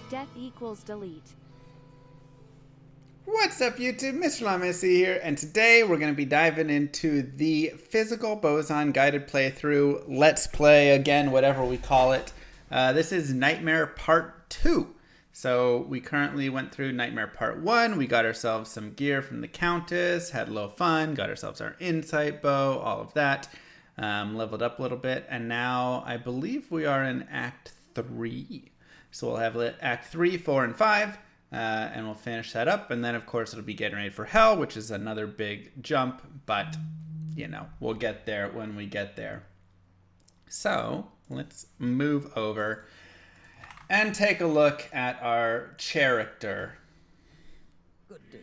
Death equals delete. What's up YouTube, Mr. LaMessi here, and today we're going to be diving into the Physical Boson guided playthrough, Let's Play, again, whatever we call it. This is Nightmare Part 2. So we currently went through Nightmare Part 1, we got ourselves some gear from the Countess, had a little fun, got ourselves our insight bow, all of that, leveled up a little bit, and now I believe we are in Act 3. So we'll have Act 3, 4, and 5. And we'll finish that up, and then of course it'll be getting ready for Hell, which is another big jump, but you know, we'll get there when we get there. So let's move over and take a look at our character. Good day.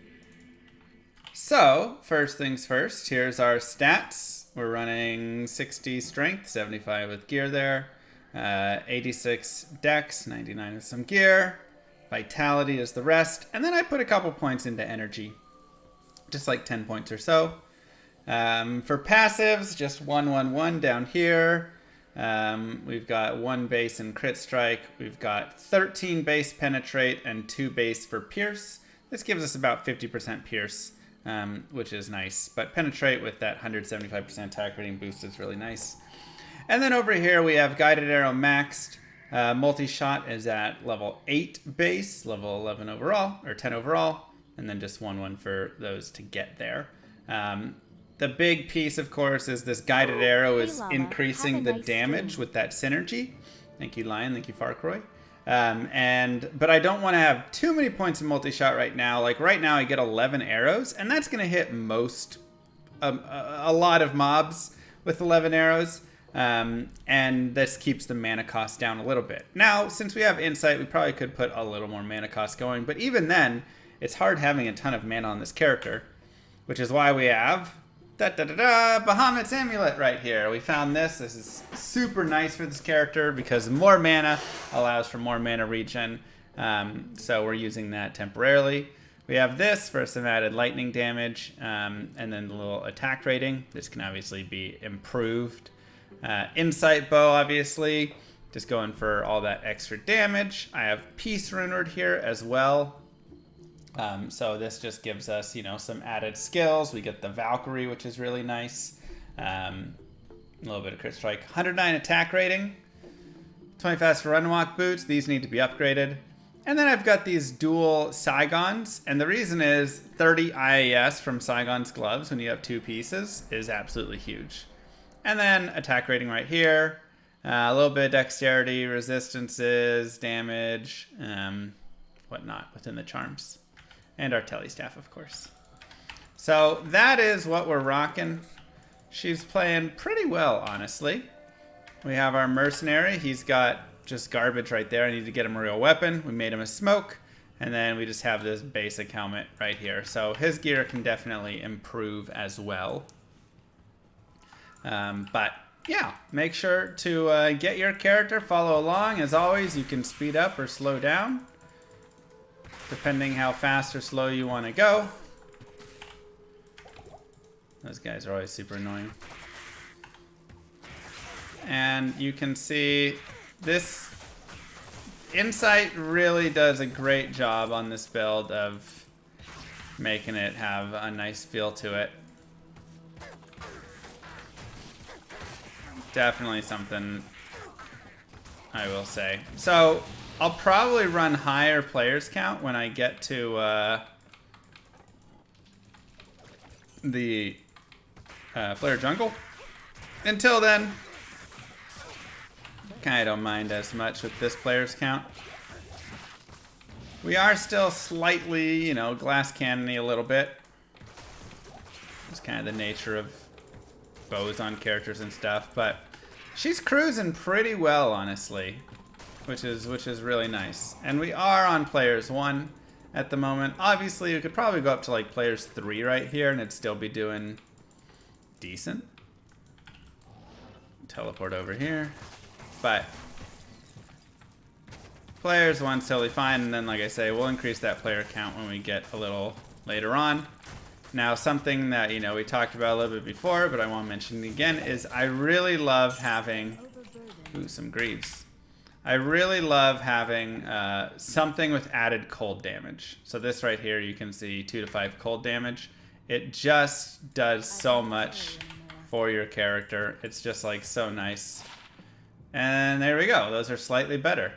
So first things first, here's our stats. We're running 60 strength, 75 with gear there, 86 dex, 99 with some gear. Vitality is the rest, and then I put a couple points into energy, just like 10 points or so. For passives, just 1 down here. We've got 1 base in crit strike. We've got 13 base penetrate and 2 base for pierce. This gives us about 50% pierce, which is nice. But penetrate with that 175% attack rating boost is really nice. And then over here we have guided arrow maxed. Multi-shot is at level 8 base, level 11 overall, or 10 overall, and then just 1 for those to get there. The big piece, of course, is this guided arrow is increasing the damage with that synergy. Thank you, Lion. Thank you, Farcroy. But I don't want to have too many points in multi-shot right now. Like right now I get 11 arrows, and that's going to hit a lot of mobs with 11 arrows. And this keeps the mana cost down a little bit. Now, since we have insight, we probably could put a little more mana cost going, but even then, it's hard having a ton of mana on this character, which is why we have Bahamut's Amulet right here. We found this. This is super nice for this character because more mana allows for more mana regen. So we're using that temporarily. We have this for some added lightning damage, and then the little attack rating. This can obviously be improved. Insight bow, obviously, just going for all that extra damage. I have Peace Runeward here as well. So this just gives us, you know, some added skills. We get the Valkyrie, which is really nice. A little bit of crit strike. 109 attack rating. 20 fast run walk boots. These need to be upgraded. And then I've got these dual Saigons. And the reason is 30 IAS from Saigon's gloves when you have 2 pieces is absolutely huge. And then attack rating right here, a little bit of dexterity, resistances, damage, whatnot within the charms. And our telly staff, of course. So that is what we're rocking. She's playing pretty well, honestly. We have our mercenary. He's got just garbage right there. I need to get him a real weapon. We made him a smoke. And then we just have this basic helmet right here. So his gear can definitely improve as well. But yeah, make sure to get your character, follow along. As always, you can speed up or slow down, depending how fast or slow you want to go. Those guys are always super annoying. And you can see this insight really does a great job on this build of making it have a nice feel to it. Definitely something I will say. So I'll probably run higher players count when I get to the Flare Jungle. Until then, kind of don't mind as much with this players count. We are still slightly, you know, glass cannony a little bit. It's kind of the nature of bows on characters and stuff, but she's cruising pretty well, honestly, which is really nice. And we are on players 1 at the moment. Obviously, we could probably go up to like players 3 right here, and it'd still be doing decent. Teleport over here, but players 1's totally fine. And then, like I say, we'll increase that player count when we get a little later on. Now, something that, you know, we talked about a little bit before, but I want to mention again, is I really love having some greaves. I really love having something with added cold damage. So this right here, you can see 2 to 5 cold damage. It just does so much for your character. It's just like so nice. And there we go. Those are slightly better.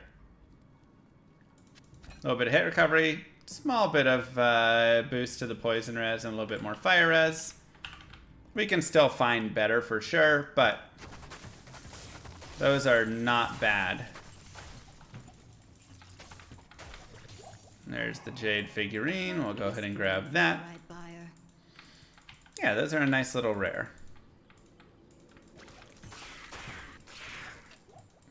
A little bit of hit recovery. Small bit of boost to the poison res and a little bit more fire res. We can still find better for sure, but those are not bad. There's the jade figurine. We'll go ahead and grab that. Yeah, those are a nice little rare.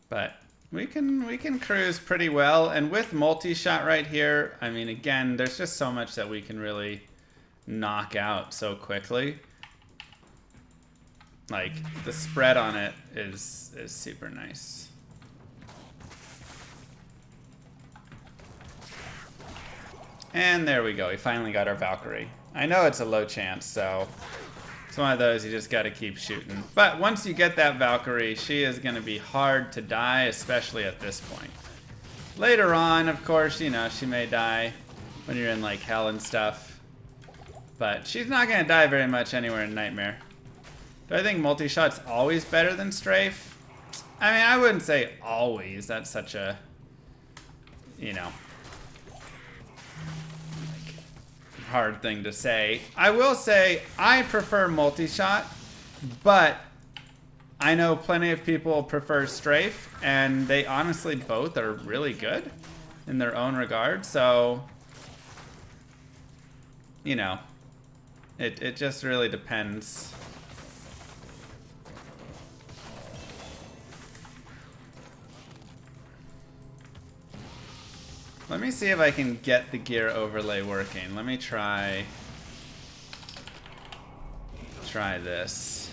But we can cruise pretty well, and with multi-shot right here, I mean, again, there's just so much that we can really knock out so quickly. Like, the spread on it is super nice. And there we go. We finally got our Valkyrie. I know it's a low chance, so it's one of those you just got to keep shooting. But once you get that Valkyrie, she is going to be hard to die, especially at this point. Later on, of course, you know, she may die when you're in, like, hell and stuff. But she's not going to die very much anywhere in Nightmare. Do I think multi-shot's always better than strafe? I mean, I wouldn't say always. That's such a, you know, hard thing to say. I will say I prefer multi-shot, but I know plenty of people prefer strafe, and they honestly both are really good in their own regard. So, you know, it just really depends. Let me see if I can get the gear overlay working. Let me try this.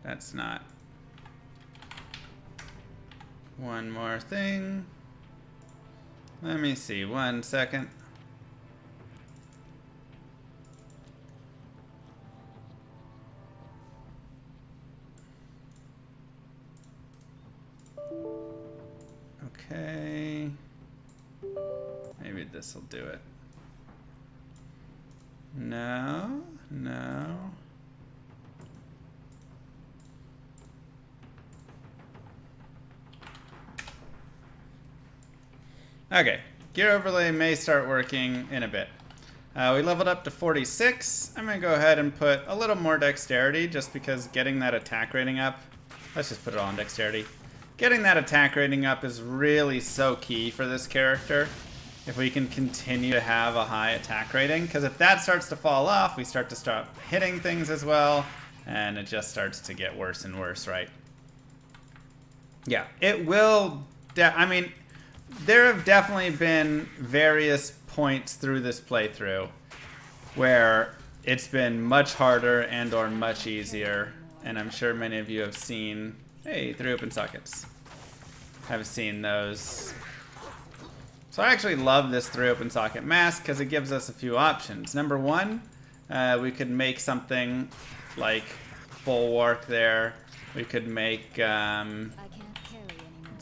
That's not. One more thing. Let me see, 1 second. Okay. Maybe this will do it. No, no. Okay, gear overlay may start working in a bit. We leveled up to 46. I'm gonna go ahead and put a little more dexterity just because getting that attack rating up. Let's just put it all on dexterity. Getting that attack rating up is really so key for this character. If we can continue to have a high attack rating, because if that starts to fall off, we start to stop hitting things as well, and it just starts to get worse and worse, right? Yeah, it will. I mean, there have definitely been various points through this playthrough where it's been much harder and or much easier, and I'm sure many of you have seen. Hey, 3 open sockets. I've seen those. So I actually love this 3 open socket mask because it gives us a few options. Number one, we could make something like bulwark there. We could make, let's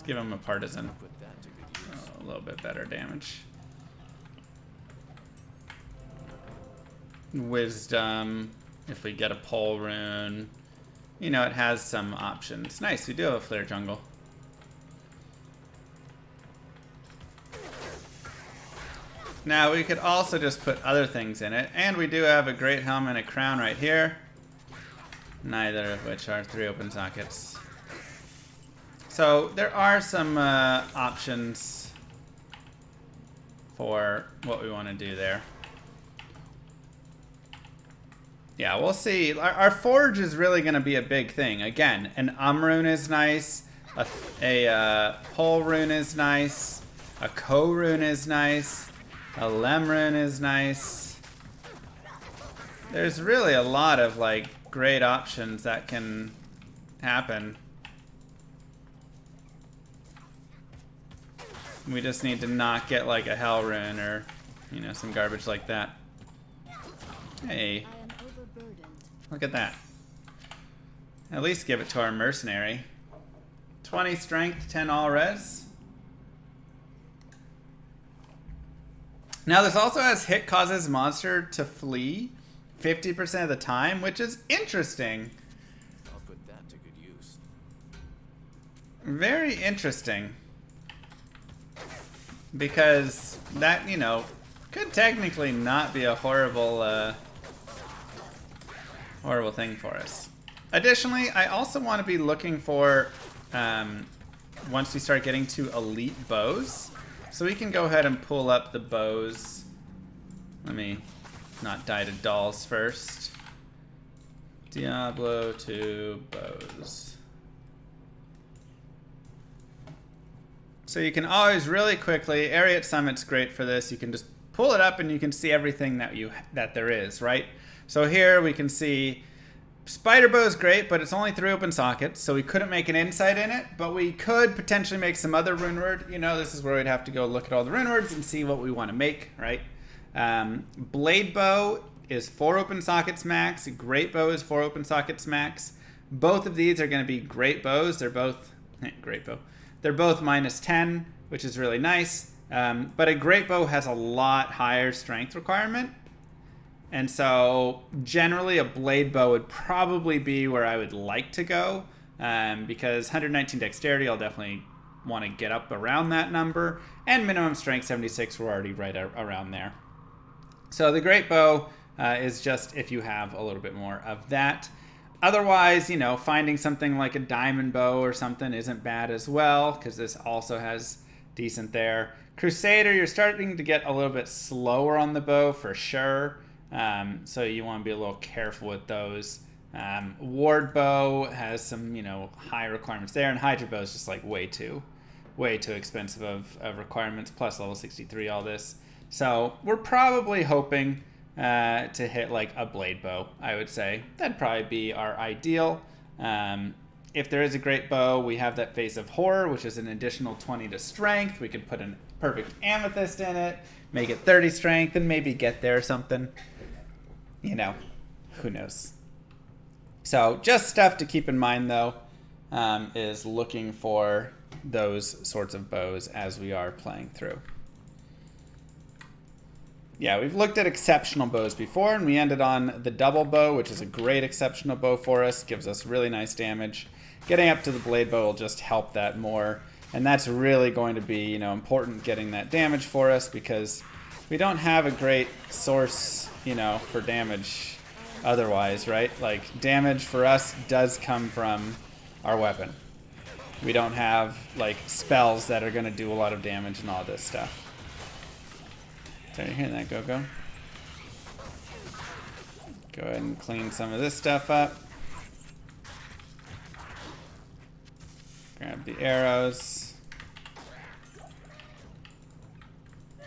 give him a partisan. Oh, a little bit better damage. Wisdom, if we get a pole rune. You know, it has some options. Nice, we do have a flare jungle. Now, we could also just put other things in it. And we do have a great helm and a crown right here. Neither of which are 3 open sockets. So, there are some options for what we want to do there. Yeah, we'll see. Our forge is really going to be a big thing. Again, an rune is nice. A pole rune is nice. A ko rune is nice. A lem rune is nice. There's really a lot of like great options that can happen. We just need to not get like a hell rune or, you know, some garbage like that. Hey, I am overburdened. look at that. At least give it to our mercenary. 20 strength, 10 all res. Now this also has hit causes monster to flee 50% of the time, which is interesting. I'll put that to good use. Very interesting. Because that, you know, could technically not be a horrible, horrible thing for us. Additionally, I also want to be looking for, once we start getting to elite bows, so we can go ahead and pull up the bows. Let me not die to dolls first. Diablo 2 bows. So you can always really quickly, Ariat Summit's great for this. You can just pull it up and you can see everything that there is, right? So here we can see Spider Bow is great, but it's only 3 open sockets, so we couldn't make an insight in it, but we could potentially make some other rune word. You know, this is where we'd have to go look at all the rune words and see what we want to make, right? Blade Bow is 4 open sockets max. Great Bow is 4 open sockets max. Both of these are going to be great bows. They're both great bow. They're both minus 10, which is really nice. But a great bow has a lot higher strength requirement. And so generally a blade bow would probably be where I would like to go, because 119 dexterity, I'll definitely want to get up around that number, and minimum strength 76, we're already right around there. So the great bow is just if you have a little bit more of that. Otherwise, you know, finding something like a diamond bow or something isn't bad as well, because this also has decent there. Crusader, you're starting to get a little bit slower on the bow for sure. So you want to be a little careful with those. Ward bow has some, you know, high requirements there, and Hydra bow is just like way too expensive of requirements, plus level 63 all this. So we're probably hoping to hit like a blade bow, I would say. That'd probably be our ideal. If there is a great bow, we have that Face of Horror, which is an additional 20 to strength. We could put a perfect amethyst in it, make it 30 strength, and maybe get there or something. You know, who knows. So just stuff to keep in mind, though, is looking for those sorts of bows as we are playing through. Yeah, we've looked at exceptional bows before, and we ended on the double bow, which is a great exceptional bow for us. Gives us really nice damage. Getting up to the blade bow will just help that more. And that's really going to be, you know, important getting that damage for us, because we don't have a great source, you know, for damage otherwise, right? Like, damage for us does come from our weapon. We don't have, like, spells that are going to do a lot of damage and all this stuff. So you're hearing that, go. Go ahead and clean some of this stuff up. Grab the arrows.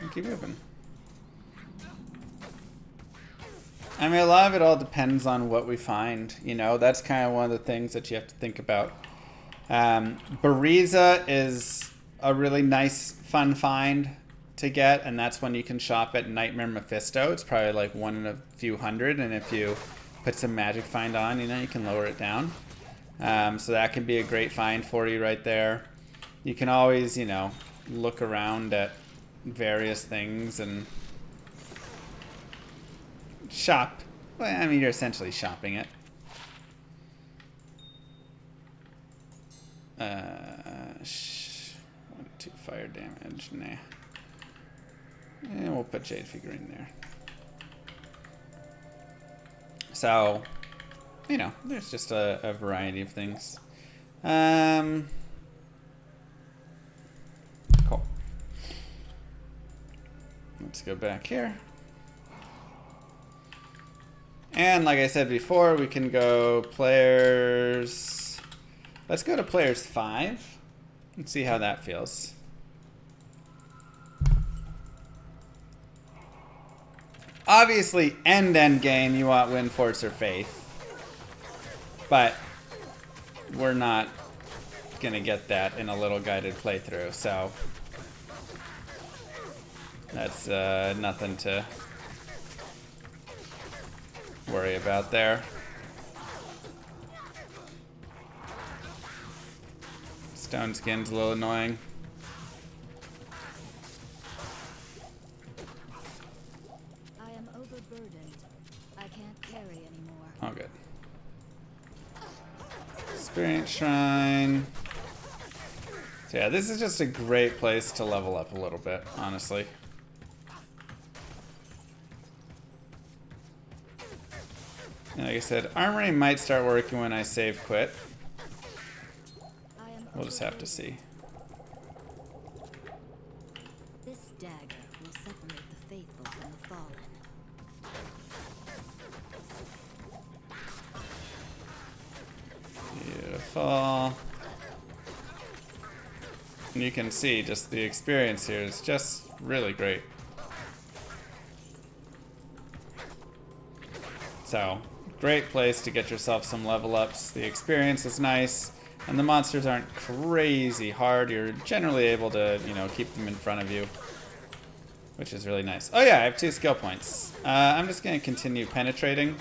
And keep moving. I mean, a lot of it all depends on what we find. You know, that's kind of one of the things that you have to think about. Bariza is a really nice, fun find to get, and that's when you can shop at Nightmare Mephisto. It's probably like 1 in a few hundred, and if you put some magic find on, you know, you can lower it down. So that can be a great find for you right there. You can always, you know, look around at various things and shop. Well, I mean, you're essentially shopping it. 1, 2 fire damage. Nah. And we'll put Jade Figurine there. So, you know, there's just a variety of things. Cool. Let's go back here. And like I said before, we can go players... Let's go to players 5 and see how that feels. Obviously, end game, you want Wind, Force, or Faith. But we're not going to get that in a little guided playthrough, so that's nothing to worry about there. Stone skin's a little annoying. I am overburdened. I can't carry anymore. All good. Experience Shrine. So yeah, this is just a great place to level up a little bit, honestly. And like I said, Armory might start working when I save quit. We'll just have to see. This dagger will separate the faithful from the fallen. Beautiful. And you can see just the experience here is just really great. So, great place to get yourself some level ups. The experience is nice, and the monsters aren't crazy hard. You're generally able to, you know, keep them in front of you, which is really nice. Oh yeah, I have 2 skill points. I'm just gonna continue penetrating.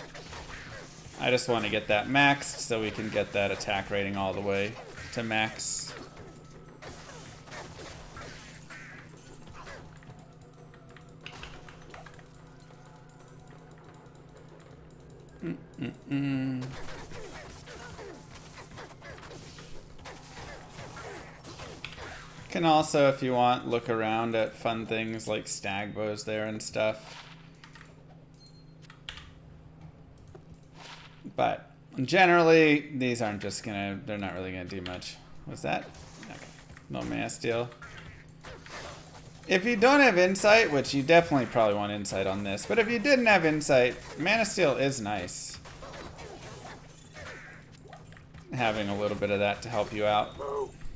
I just want to get that maxed so we can get that attack rating all the way to max. Can also, if you want, look around at fun things like stag bows there and stuff. But generally, these aren't just gonna, they're not really gonna do much. What's that? Okay. No mana steel. If you don't have insight, which you definitely probably want insight on this, but if you didn't have insight, mana steel is nice. Having a little bit of that to help you out.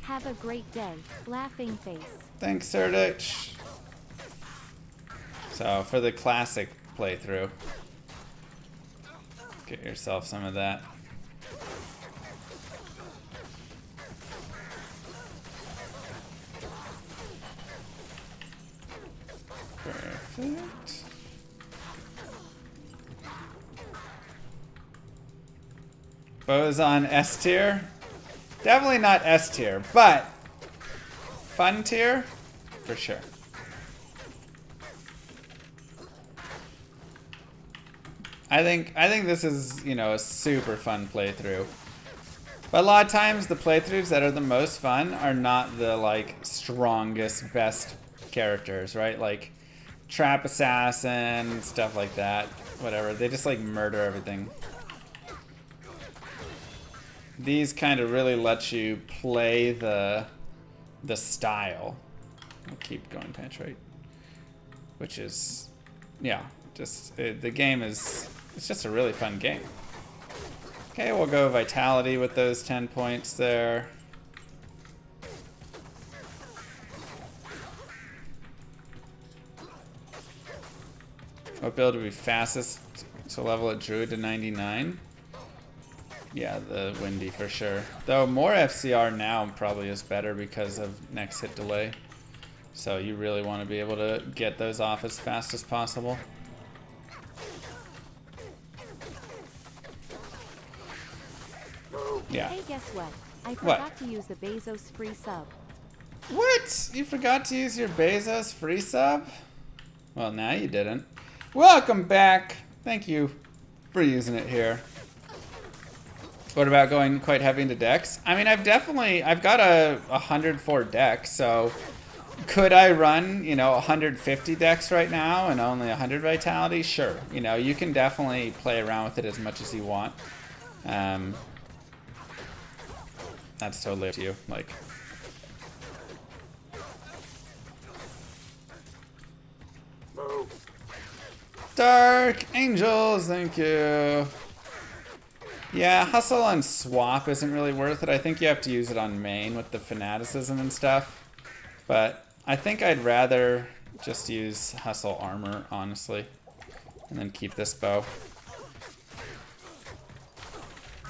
Have a great day. Laughing face. Thanks, Serdich. So, for the classic playthrough, get yourself some of that. Perfect. Bows on S tier. Definitely not S tier, but fun tier for sure. I think this is, you know, a super fun playthrough. But a lot of times the playthroughs that are the most fun are not the like strongest, best characters, right? Like Trap Assassin, stuff like that. Whatever. They just like murder everything. These kind of really let you play the style. I'll keep going penetrate. Which is, yeah, just the game is, it's just a really fun game. Okay, we'll go Vitality with those 10 points there. What build would be fastest to level at Druid to 99? Yeah, the Windy for sure. Though more FCR now probably is better because of next hit delay. So you really want to be able to get those off as fast as possible. Yeah. Hey, guess what? I forgot to use the Bezos free sub. What? You forgot to use your Bezos free sub? Well, now you didn't. Welcome back. Thank you for using it here. What about going quite heavy into decks? I mean, I've got a 104 deck, so could I run, you know, 150 decks right now and only 100 vitality? Sure. You know, you can definitely play around with it as much as you want. That's totally up to you. Like, Dark Angels, thank you. Yeah, Hustle on Swap isn't really worth it. I think you have to use it on main with the fanaticism and stuff. But I think I'd rather just use Hustle Armor, honestly. And then keep this bow.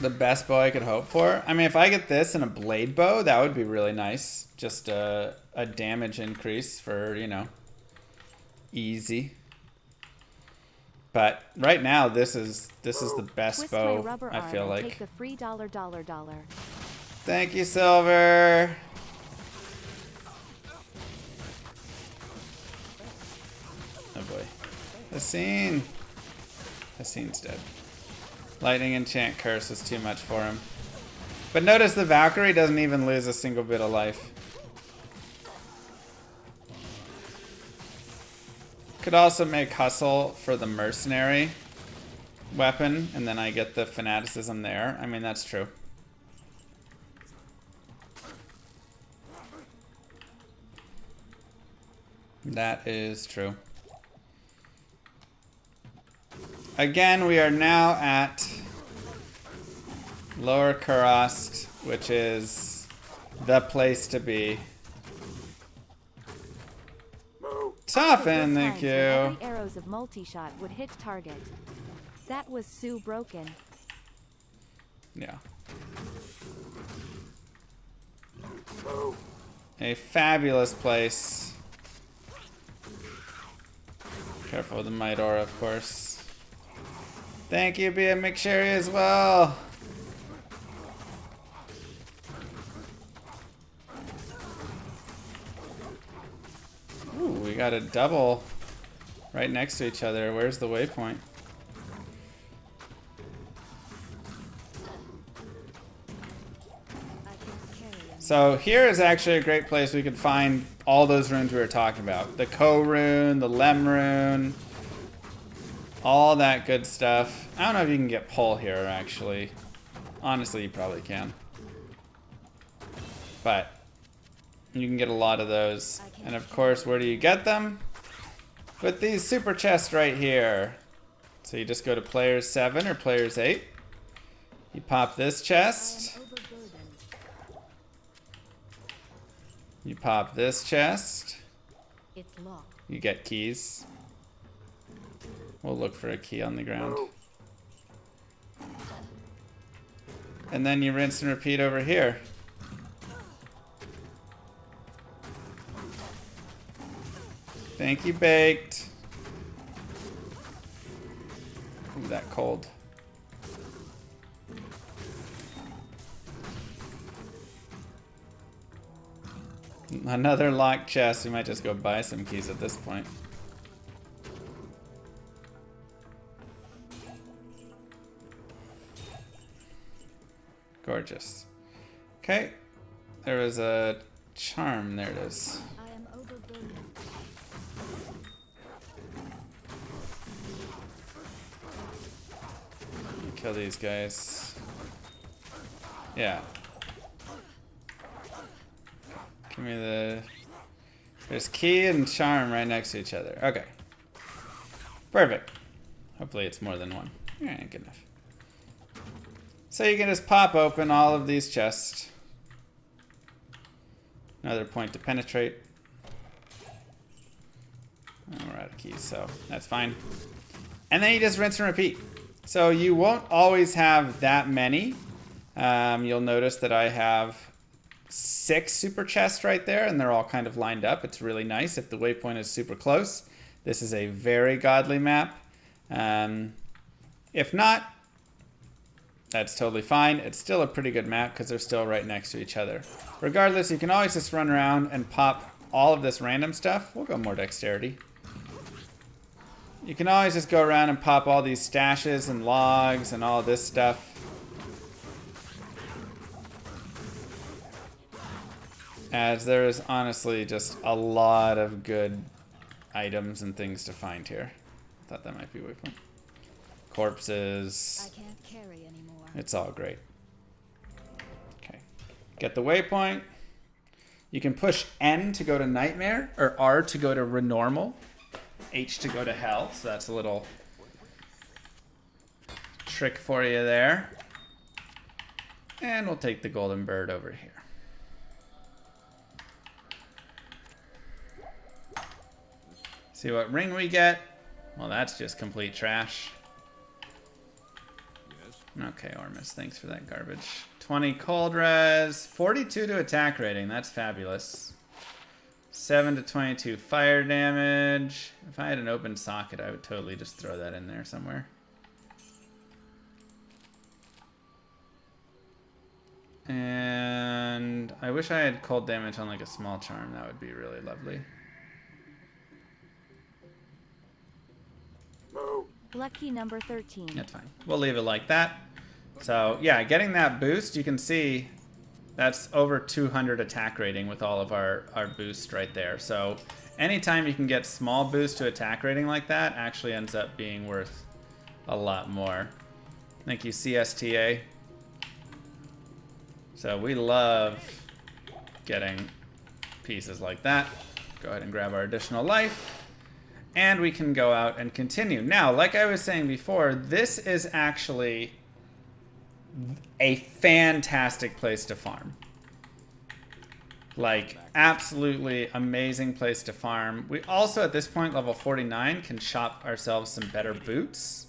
The best bow I could hope for. I mean, if I get this and a blade bow, that would be really nice. Just a damage increase for, you know, easy. But right now, this is the best Twist my bow, rubber I arm feel and like. take the free $. Thank you, Silver. Oh boy. Hassine's dead. Lightning Enchant Curse is too much for him. But notice the Valkyrie doesn't even lose a single bit of life. Could also make Hustle for the Mercenary weapon, and then I get the Fanaticism there. I mean, that's true. That is true. Again, we are now at Lower Kurast, which is the place to be. Toughen, thank you. Every arrows of multi-shot would hit target. That was so broken. Yeah. A fabulous place. Careful with the Might Aura, of course. Thank you, Bia McSherry, as well. Ooh, we got a double right next to each other. Where's the waypoint? So here is actually a great place we could find all those runes we were talking about. The Ko rune, the Lem rune, all that good stuff. I don't know if you can get pull here, actually. Honestly, you probably can. But you can get a lot of those. And of course, where do you get them? With these super chests right here. So you just go to players 7 or players 8. You pop this chest. You pop this chest. It's locked. You get keys. We'll look for a key on the ground. And then you rinse and repeat over here. Thank you, Baked. Ooh, that cold. Another locked chest. We might just go buy some keys at this point. Gorgeous. Okay. There was a charm. There it is. I am overburdened. Kill these guys. Yeah. Give me the... There's key and charm right next to each other. Okay. Perfect. Hopefully it's more than one. Alright, good enough. So you can just pop open all of these chests. Another point to penetrate. Oh, we're out of keys, so that's fine. And then you just rinse and repeat. So you won't always have that many. You'll notice that I have 6 super chests right there, and they're all kind of lined up. It's really nice if the waypoint is super close. This is a very godly map. If not, that's totally fine. It's still a pretty good map because they're still right next to each other. Regardless, you can always just run around and pop all of this random stuff. We'll go more dexterity. You can always just go around and pop all these stashes and logs and all this stuff. As there is honestly just a lot of good items and things to find here. Thought that might be waypoint. Corpses. I can't carry anymore. It's all great. Okay. Get the waypoint. You can push N to go to Nightmare, or R to go to Renormal, H to go to Hell. So that's a little trick for you there. And we'll take the golden bird over here. See what ring we get? Well, that's just complete trash. Okay, Ormus, thanks for that garbage. 20 cold res, 42 to attack rating. That's fabulous. 7 to 22 fire damage. If I had an open socket, I would totally just throw that in there somewhere. And I wish I had cold damage on like a small charm. That would be really lovely. Lucky number 13. That's fine. We'll leave it like that. So yeah, getting that boost, you can see that's over 200 attack rating with all of our boost right there. So anytime you can get small boost to attack rating like that actually ends up being worth a lot more. Thank you, CSTA. So we love getting pieces like that. Go ahead and grab our additional life. And we can go out and continue. Now, like I was saying before, this is actually a fantastic place to farm. Like, absolutely amazing place to farm. We also, at this point, level 49, can shop ourselves some better boots.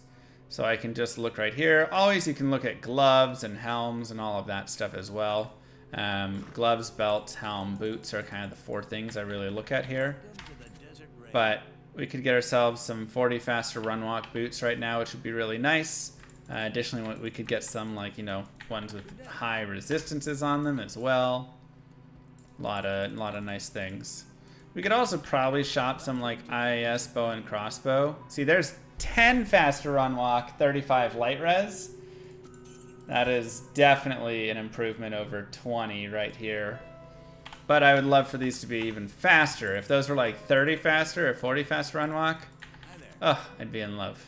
So I can just look right here. Always you can look at gloves and helms and all of that stuff as well. Gloves, belts, helm, boots are kind of the 4 things I really look at here. But we could get ourselves some 40 faster run walk boots right now, which would be really nice. Additionally, we could get some, like, you know, ones with high resistances on them as well. A lot of nice things. We could also probably shop some, like, IAS bow and crossbow. See, there's 10 faster run walk, 35 light res. That is definitely an improvement over 20 right here. But I would love for these to be even faster. If those were like 30 faster or 40 fast run walk, oh, I'd be in love.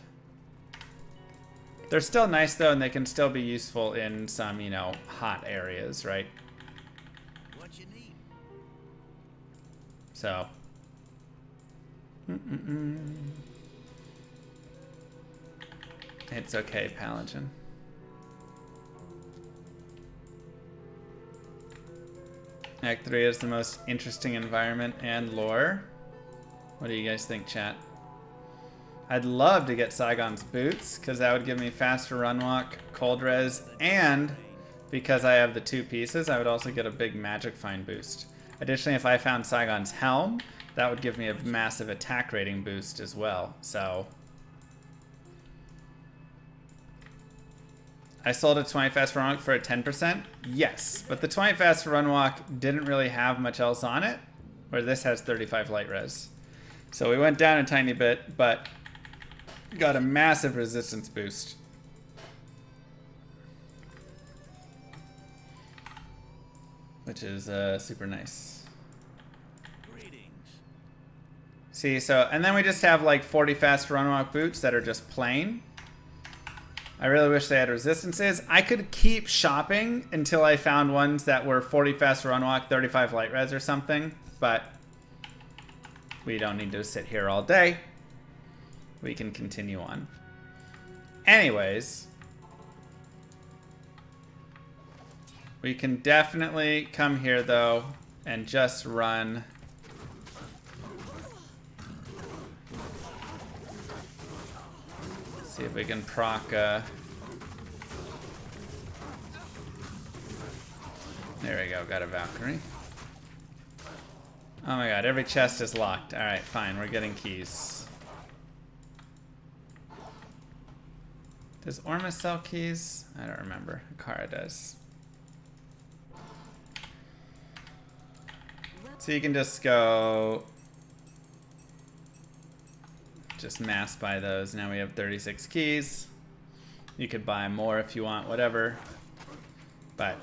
They're still nice though, and they can still be useful in some, you know, hot areas, right? What you need? So. It's okay, Paladin. Act 3 is the most interesting environment and lore. What do you guys think, chat? I'd love to get Saigon's boots, because that would give me faster run walk, cold res, and because I have the 2 pieces, I would also get a big magic find boost. Additionally, if I found Saigon's helm, that would give me a massive attack rating boost as well. So I sold a 20 fast run walk for a 10%? Yes, but the 20 fast run walk didn't really have much else on it, where this has 35 light res. So we went down a tiny bit, but got a massive resistance boost. Which is super nice. Greetings. See, so, and then we just have like 40 fast run walk boots that are just plain. I really wish they had resistances. I could keep shopping until I found ones that were 40 fast run walk, 35 light res or something, but we don't need to sit here all day. We can continue on. Anyways, we can definitely come here though and just run. See if we can proc. There we go, got a Valkyrie. Oh my god, every chest is locked. Alright, fine, we're getting keys. Does Ormus sell keys? I don't remember. Akara does. So you can just go... just mass buy those. Now we have 36 keys. You could buy more if you want, whatever. But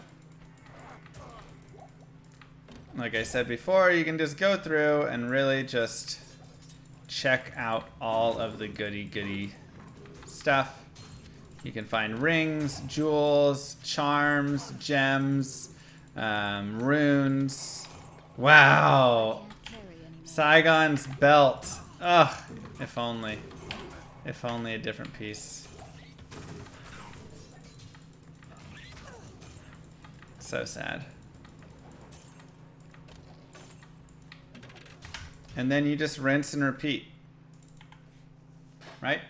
like I said before, you can just go through and really just check out all of the goody stuff. You can find rings, jewels, charms, gems, runes. Wow. Saigon's belt. Ugh. If only. If only a different piece. So sad. And then you just rinse and repeat. Right?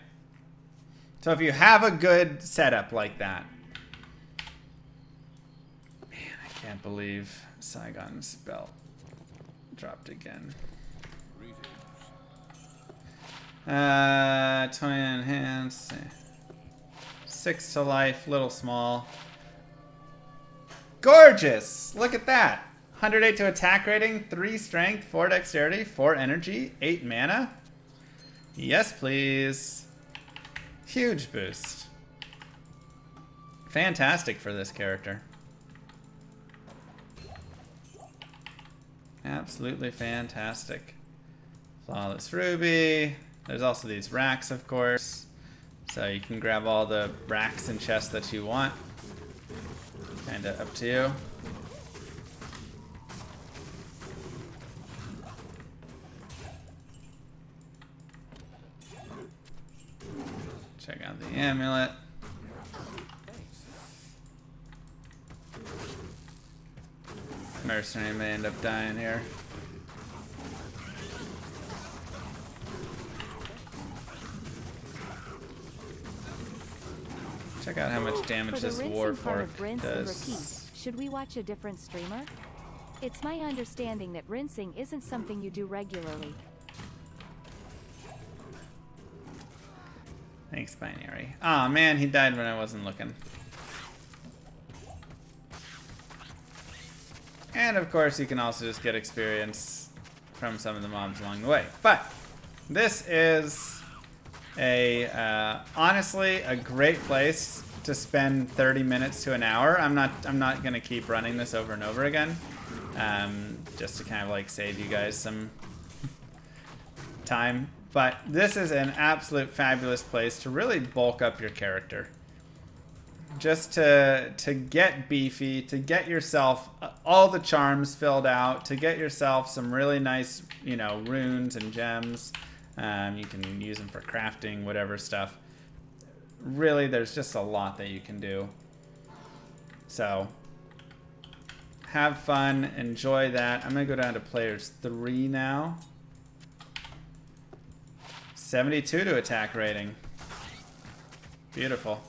So if you have a good setup like that. Man, I can't believe Saigon's belt. dropped again. Greetings. 20 enhance. 6 to life, little small. Gorgeous! Look at that! 108 to attack rating, 3 strength, 4 dexterity, 4 energy, 8 mana. Yes, please. Huge boost. Fantastic for this character. Absolutely fantastic. Flawless Ruby. There's also these racks, of course. So you can grab all the racks and chests that you want. Kinda up to you. Check out the amulet. Mercenary may end up dying here. Check out how much damage For the this rinsing war part fork of rinse and repeat, does. should we watch a different streamer? It's my understanding that rinsing isn't something you do regularly. Thanks, Binary. Aw, man, he died when I wasn't looking. And of course, you can also just get experience from some of the mobs along the way. But this is honestly a great place to spend 30 minutes to an hour. I'm not gonna keep running this over and over again, just to kind of like save you guys some time. But this is an absolute fabulous place to really bulk up your character. Just to get beefy, to get yourself all the charms filled out, to get yourself some really nice, you know, runes and gems. You can use them for crafting, whatever stuff. Really, there's just a lot that you can do. So, have fun, enjoy that. I'm gonna go down to players 3 now. 72 to attack rating. Beautiful.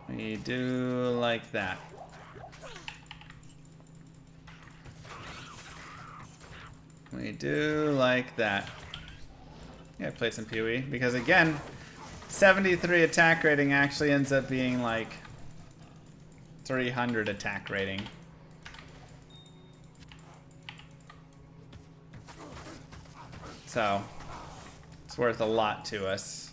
We do like that. We do like that. Yeah, play some PoE. Because again, 73 attack rating actually ends up being like 300 attack rating. So, it's worth a lot to us.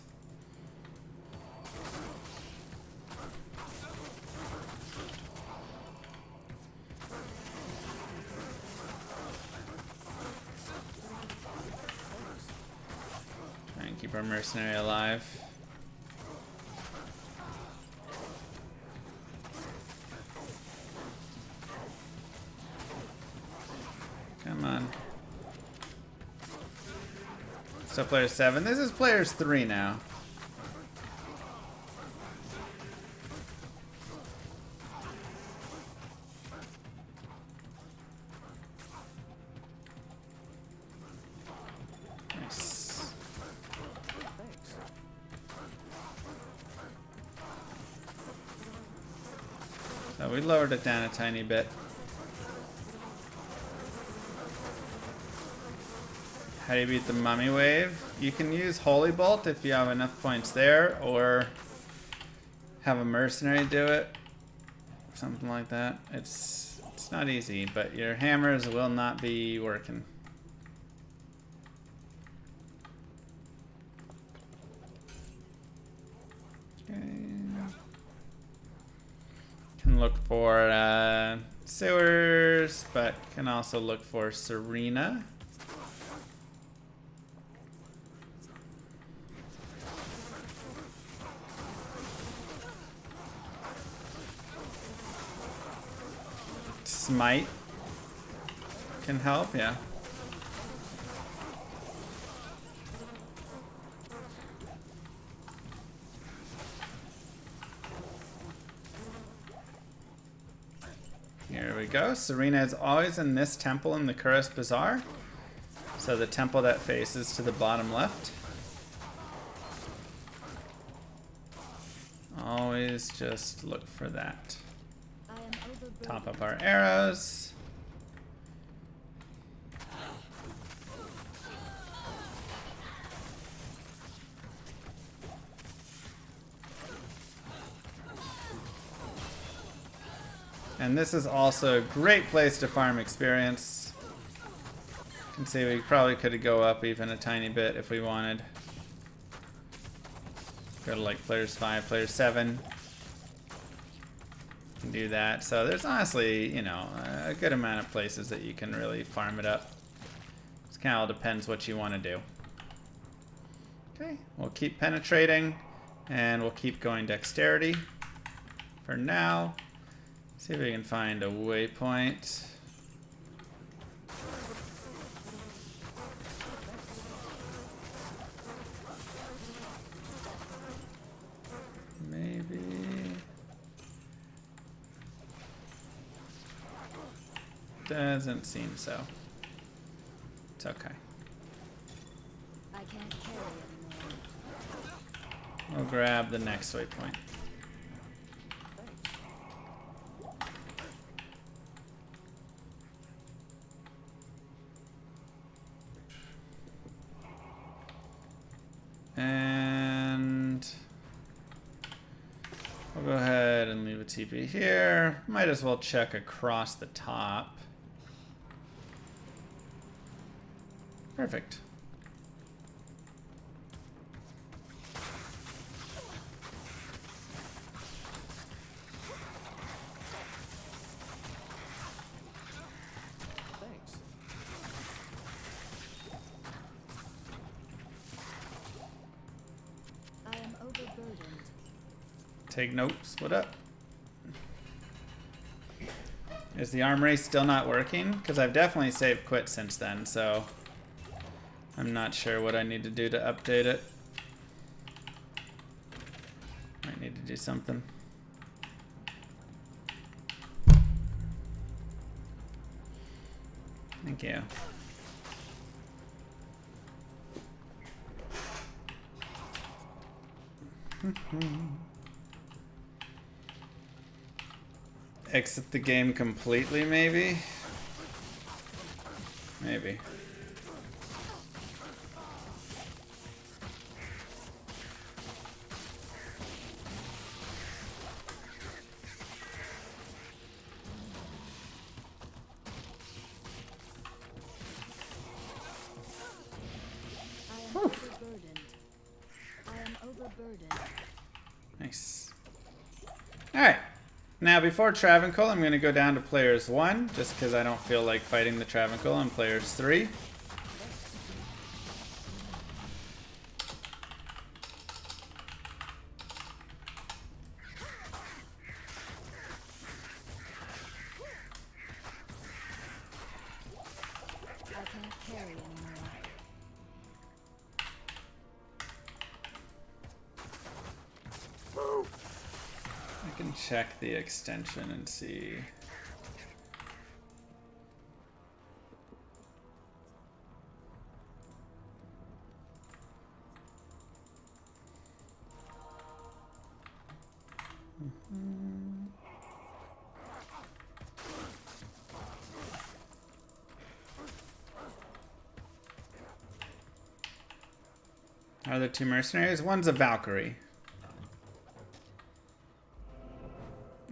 Try and keep our mercenary alive. Come on. So player 7. This is players 3 now. Nice. So we lowered it down a tiny bit. How do you beat the mummy wave? You can use Holy Bolt if you have enough points there, or have a mercenary do it. Something like that. It's not easy, but your hammers will not be working. Okay. Can look for sewers, but can also look for Serena. Smite can help, yeah. Here we go. Serena is always in this temple in the Kurast Bazaar. So the temple that faces to the bottom left. Always just look for that. Top up our arrows. And this is also a great place to farm experience. You can see we probably could go up even a tiny bit if we wanted. Go to like players 5, players 7. And do that. So there's honestly, you know, a good amount of places that you can really farm it up. It kind of all depends what you want to do. Okay, we'll keep penetrating and we'll keep going dexterity for now. See if we can find a waypoint. Maybe. Doesn't seem so. It's okay. I can't carry anymore. We'll grab the next waypoint. And we'll go ahead and leave a TP here. Might as well check across the top. Perfect. Thanks. I am overburdened. Take notes. What up? Is the armory still not working? Because I've definitely saved quit since then, so I'm not sure what I need to do to update it. Might need to do something. Thank you. Exit the game completely, maybe? Maybe. I am overburdened. I am overburdened. Nice. Alright. Now, before Travincal, I'm going to go down to players 1, just because I don't feel like fighting the Travincal on players 3. I can't carry anymore. I can check the extension and see. Are there 2 mercenaries? One's a Valkyrie.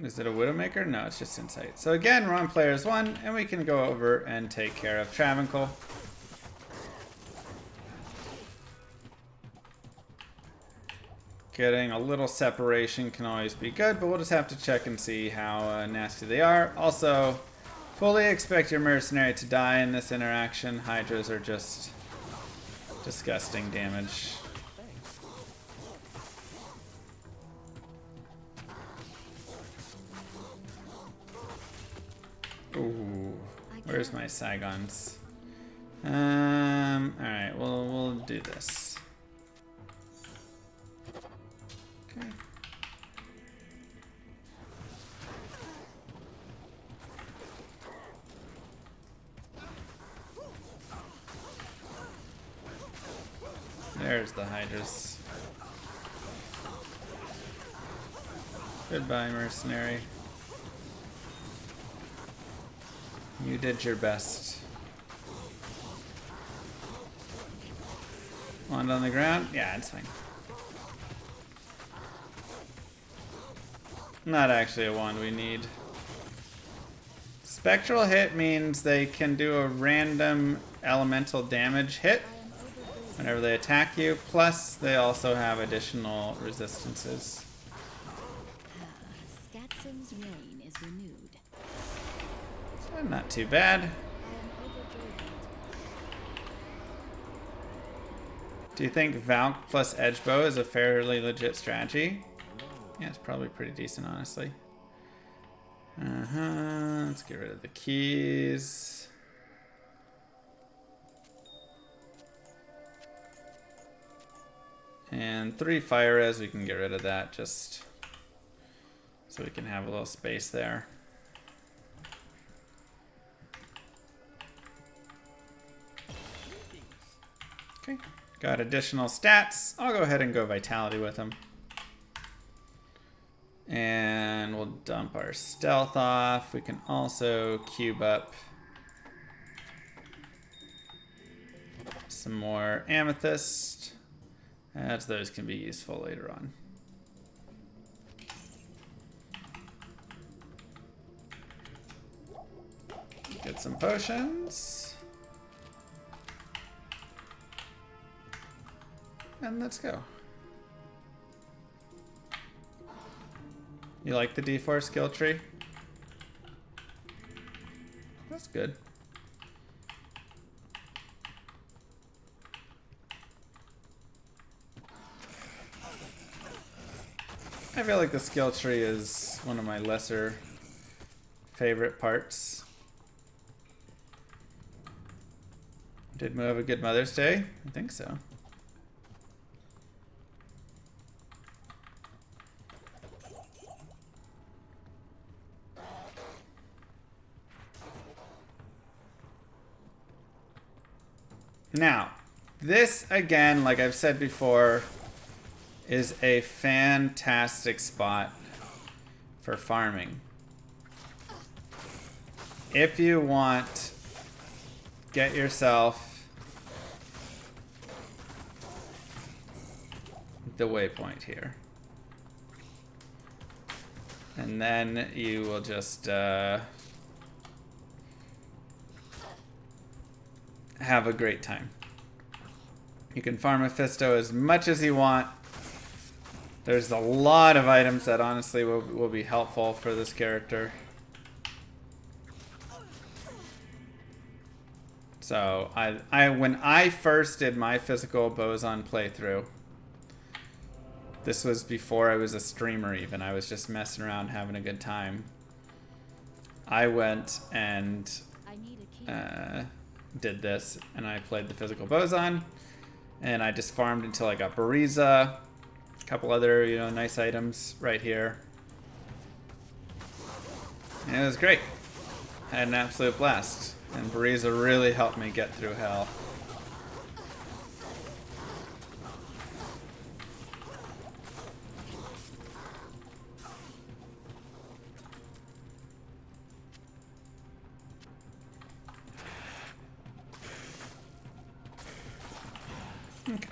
Is it a Widowmaker? No, it's just Insight. So again, we're on players 1, and we can go over and take care of Travincal. Getting a little separation can always be good, but we'll just have to check and see how nasty they are. Also, fully expect your mercenary to die in this interaction. Hydras are just disgusting damage. Ooh, where's my Saigons? Alright, we'll do this. Okay. There's the Hydras. Goodbye, mercenary. You did your best. Wand on the ground? Yeah, it's fine. Not actually a wand we need. Spectral hit means they can do a random elemental damage hit whenever they attack you, plus they also have additional resistances. Skatsum's reign is renewed. So not too bad. I am overburdened. Do you think Valk plus Edgebow is a fairly legit strategy? Yeah, it's probably pretty decent, honestly. Let's get rid of the keys. And 3 fire res, we can get rid of that just so we can have a little space there. Okay, got additional stats. I'll go ahead and go Vitality with them. And we'll dump our stealth off. We can also cube up some more amethyst, as those can be useful later on. Get some potions. And let's go. You like the D4 skill tree? That's good. I feel like the skill tree is one of my lesser favorite parts. Did Moo have a good Mother's Day? I think so. Now, this again, like I've said before, is a fantastic spot for farming. If you want, get yourself the waypoint here. And then you will just have a great time. You can farm Mephisto as much as you want. There's a lot of items that honestly will be helpful for this character. So when I first did my physical boson playthrough, this was before I was a streamer even. I was just messing around having a good time. I went and I need a key. did this, and I played the physical boson, and I just farmed until I got Bariza, a couple other, you know, nice items right here. And it was great. I had an absolute blast, and Bariza really helped me get through hell. Okay.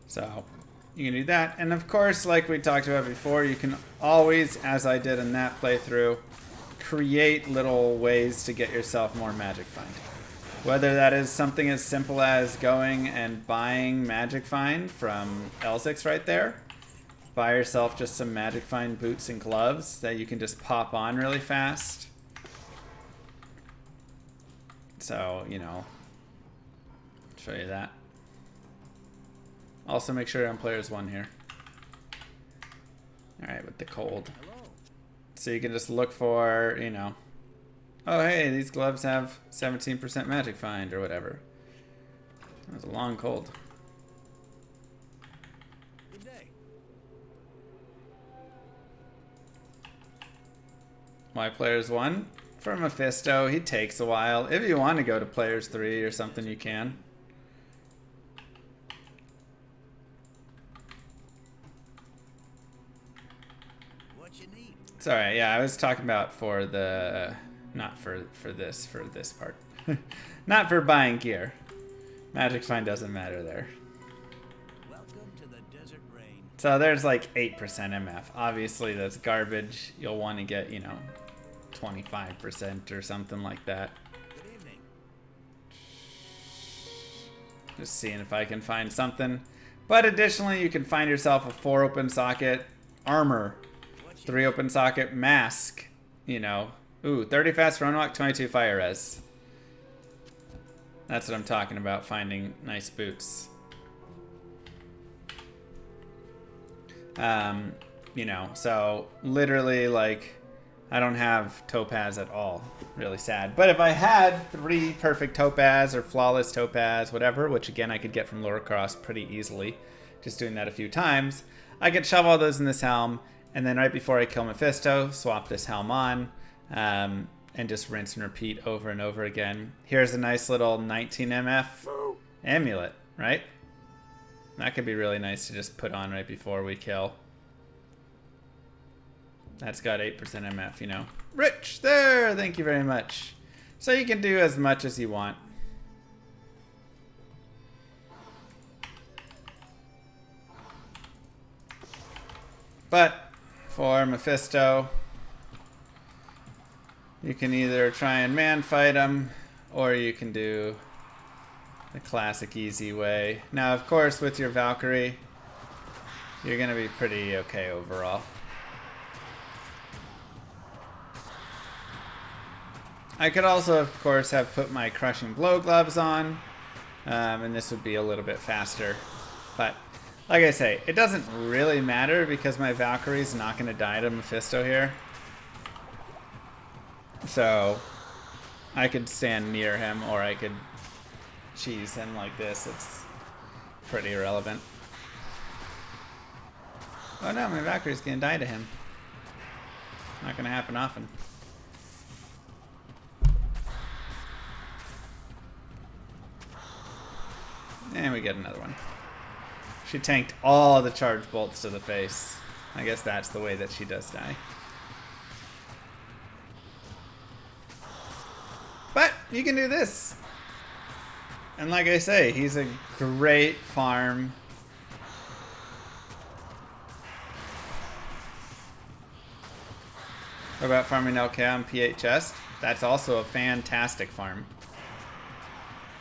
So you can do that, and of course, like we talked about before, you can always, as I did in that playthrough, create little ways to get yourself more magic find. Whether that is something as simple as going and buying magic find from Elzix right there, buy yourself just some magic find boots and gloves that you can just pop on really fast. So, you know, show you that. Also make sure you're on players 1 here. Alright, with the cold. So you can just look for, you know, oh hey, these gloves have 17% magic find or whatever. That was a long cold. Good day. Why players 1? For Mephisto, he takes a while. If you want to go to players 3 or something, you can. What you need? It's alright, yeah, I was talking about for the... not for this part. Not for buying gear. Magic find doesn't matter there. Welcome to to the desert rain. So there's like 8% MF. Obviously that's garbage. You'll want to get, you know, 25% or something like that. Good evening. Just seeing if I can find something. But additionally, you can find yourself a 4 open socket armor, 3 open socket mask, you know. Ooh, 30 fast run walk, 22 fire res. That's what I'm talking about, finding nice boots. You know, so literally, like, I don't have topaz at all. Really sad. But if I had 3 perfect topaz or flawless topaz, whatever, which again I could get from lower cross pretty easily, just doing that a few times, I could shove all those in this helm, and then right before I kill Mephisto, swap this helm on, and just rinse and repeat over and over again. Here's a nice little 19 MF amulet, right? That could be really nice to just put on right before we kill. That's got 8% MF, you know. Rich, there, thank you very much. So you can do as much as you want. But for Mephisto, you can either try and man fight him, or you can do the classic easy way. Now, of course, with your Valkyrie, you're going to be pretty okay overall. I could also, of course, have put my crushing blow gloves on, and this would be a little bit faster. But, like I say, it doesn't really matter because my Valkyrie's not going to die to Mephisto here. So, I could stand near him, or I could cheese him like this. It's pretty irrelevant. Oh no, my Valkyrie's going to die to him. Not going to happen often. And we get another one. She tanked all the charge bolts to the face. I guess that's the way that she does die. But you can do this. And like I say, he's a great farm. What about farming LK on PHS? That's also a fantastic farm.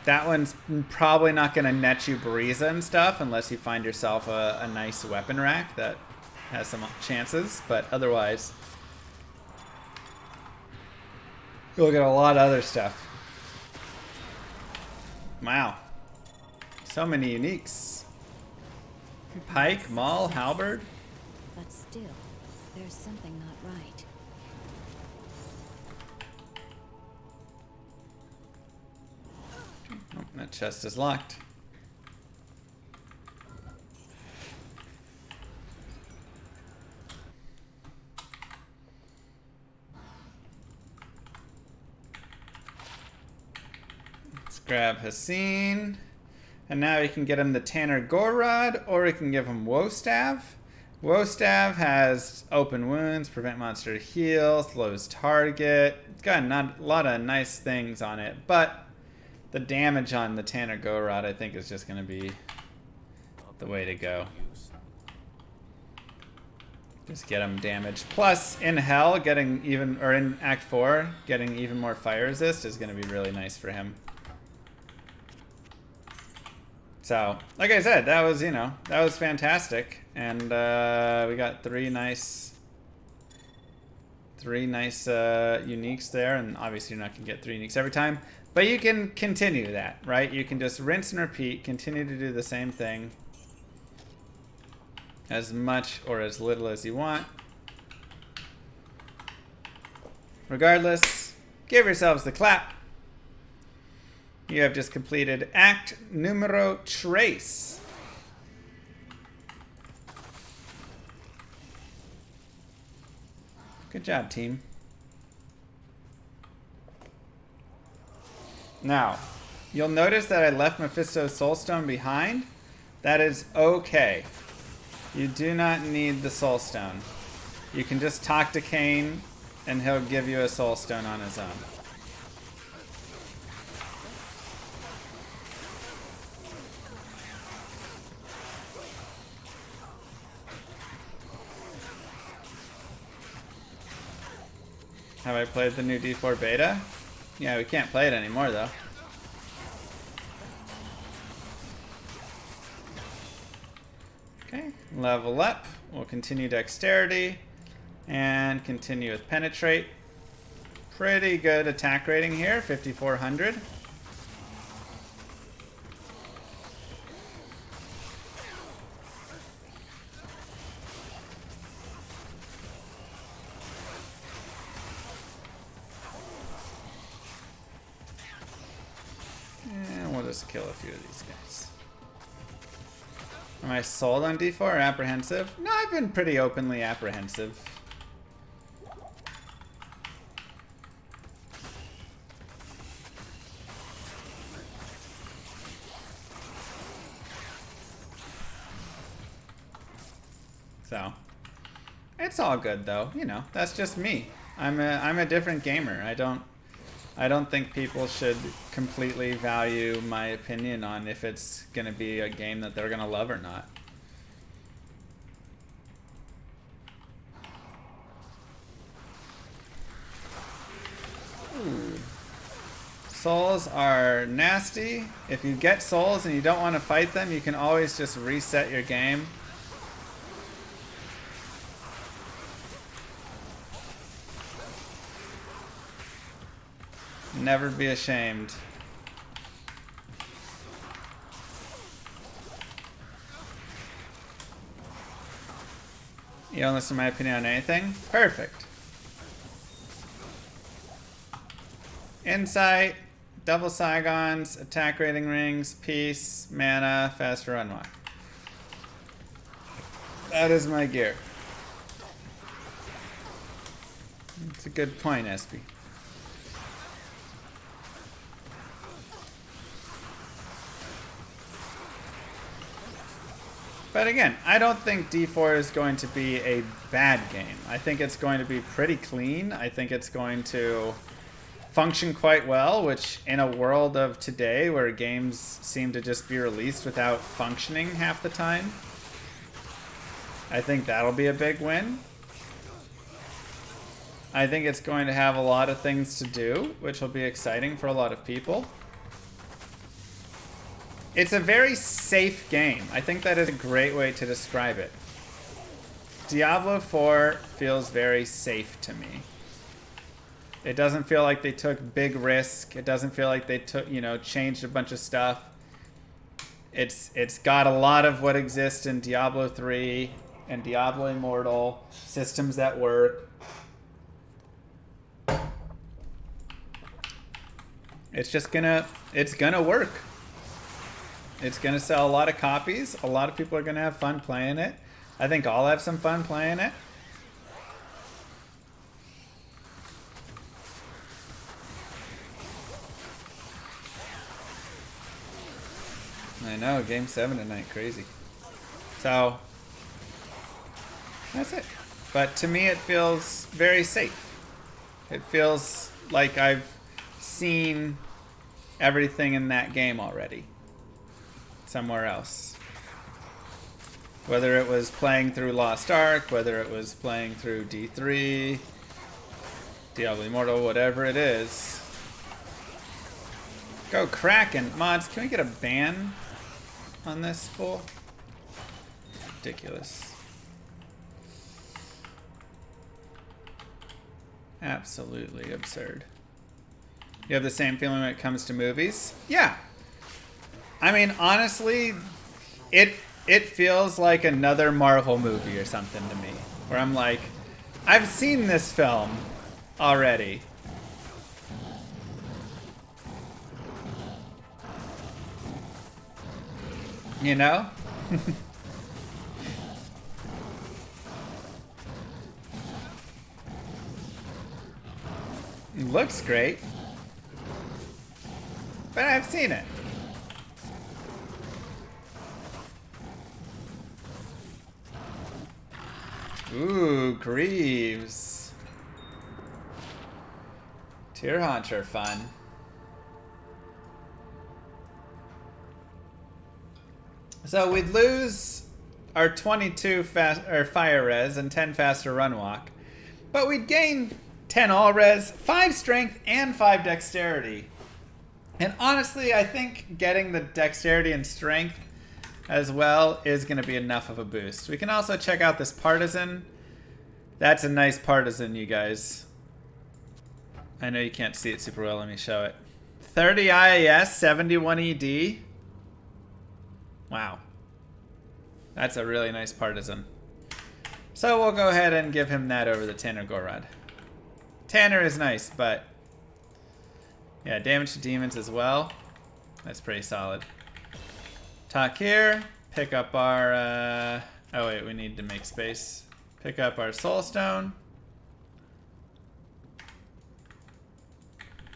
That one's probably not going to net you Bariza and stuff unless you find yourself a nice weapon rack that has some chances, but otherwise you'll get a lot of other stuff. Wow. So many uniques. Pike, Maul, Halberd. But still, there's something not right. Oh, that chest is locked. Let's grab Hassan. And now we can get him the Tanner Gorod, or we can give him Woe Staff. Woe Staff has open wounds, prevent monster to heal, slows target. It's got a lot of nice things on it, but the damage on the Tanner Gorod, I think, is just going to be the way to go. Just get him damaged. Plus, in Hell, getting even, or in Act 4, getting even more fire resist is going to be really nice for him. So, like I said, that was, you know, that was fantastic. And we got three nice uniques there. And obviously you're not going to get 3 uniques every time. But you can continue that, right? You can just rinse and repeat, continue to do the same thing as much or as little as you want. Regardless, give yourselves the clap. You have just completed Act Numero Tres. Good job, team. Now, you'll notice that I left Mephisto's Soulstone behind. That is okay. You do not need the Soulstone. You can just talk to Cain, and he'll give you a Soulstone on his own. Have I played the new D4 beta? Yeah, we can't play it anymore though. Okay, level up. We'll continue dexterity and continue with penetrate. Pretty good attack rating here, 5,400. And we'll just kill a few of these guys. Am I sold on D4 or apprehensive? No, I've been pretty openly apprehensive. So, it's all good though. You know, that's just me. I'm a different gamer. I don't think people should completely value my opinion on if it's going to be a game that they're going to love or not. Ooh. Souls are nasty. If you get souls and you don't want to fight them, you can always just reset your game. Never be ashamed. You don't listen to my opinion on anything? Perfect. Insight, double Saigons, attack rating rings, peace, mana, faster unlock. That is my gear. It's a good point, Espy. But again, I don't think D4 is going to be a bad game. I think it's going to be pretty clean. I think it's going to function quite well, which in a world of today where games seem to just be released without functioning half the time, I think that'll be a big win. I think it's going to have a lot of things to do, which will be exciting for a lot of people. It's a very safe game. I think that is a great way to describe it. Diablo 4 feels very safe to me. It doesn't feel like they took big risk. It doesn't feel like they took, changed a bunch of stuff. It's got a lot of what exists in Diablo 3 and Diablo Immortal, systems that work. It's gonna work. It's going to sell a lot of copies. A lot of people are going to have fun playing it. I think I'll have some fun playing it. I know, Game 7 tonight, crazy. So, that's it. But to me, it feels very safe. It feels like I've seen everything in that game already. Somewhere else. Whether it was playing through Lost Ark, whether it was playing through D3, Diablo Immortal, whatever it is. Go Kraken. Mods, can we get a ban on this fool? Ridiculous. Absolutely absurd. You have the same feeling when it comes to movies? Yeah. I mean, honestly, it feels like another Marvel movie or something to me. Where I'm like, I've seen this film already. You know? It looks great. But I've seen it. Ooh, Greaves. Tear Haunter fun. So we'd lose our 22 fire res and 10 faster run walk, but we'd gain 10 all res, 5 strength, and 5 dexterity. And honestly, I think getting the dexterity and strength as well is going to be enough of a boost. We can also check out this partisan. That's a nice partisan, you guys. I know you can't see it super well. Let me show it. 30 IAS, 71 ED. Wow. That's a really nice partisan. So we'll go ahead and give him that over the Tanner Gorod. Tanner is nice, but yeah, damage to demons as well. That's pretty solid. Talk here. Pick up our... oh wait, we need to make space. Pick up our Soul Stone.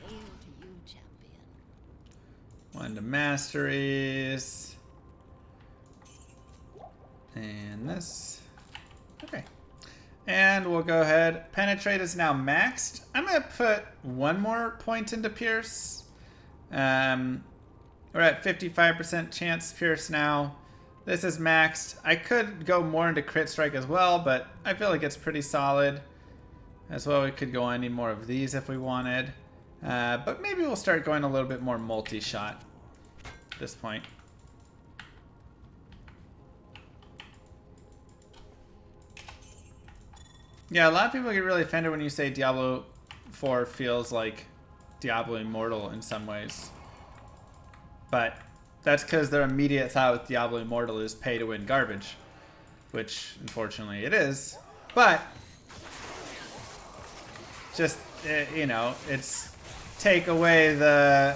Hail to you, champion. 1 to masteries. And this. Okay. And we'll go ahead. Penetrate is now maxed. I'm going to put 1 more point into Pierce. We're at 55% chance Pierce now. This is maxed. I could go more into Crit Strike as well, but I feel like it's pretty solid. As well, we could go on any more of these if we wanted. But maybe we'll start going a little bit more multi-shot at this point. Yeah, a lot of people get really offended when you say Diablo 4 feels like Diablo Immortal in some ways. But that's because their immediate thought with Diablo Immortal is pay-to-win garbage. Which, unfortunately, it is. But, just, you know, it's take away the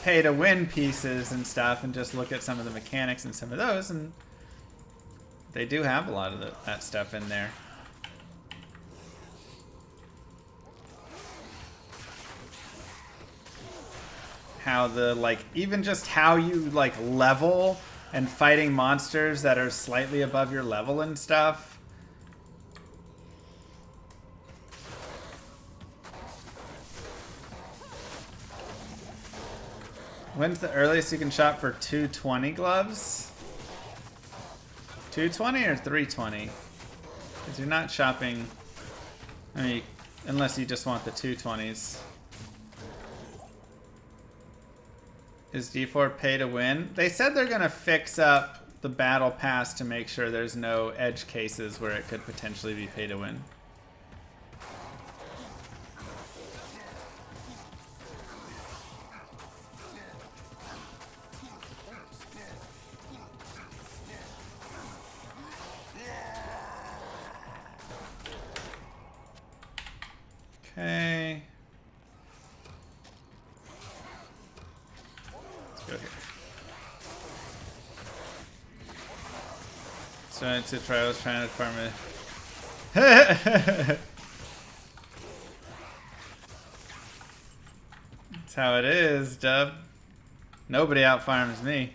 pay-to-win pieces and stuff and just look at some of the mechanics and some of those, and they do have a lot of that stuff in there. How the, like, even just how you, like, level and fighting monsters that are slightly above your level and stuff. When's the earliest you can shop for 220 gloves? 220 or 320? Because you're not shopping, I mean, unless you just want the 220s. Is D4 pay to win? They said they're going to fix up the battle pass to make sure there's no edge cases where it could potentially be pay to win. Okay. Go here. So to try, I was trying to farm it. That's how it is, Dub. Nobody out farms me.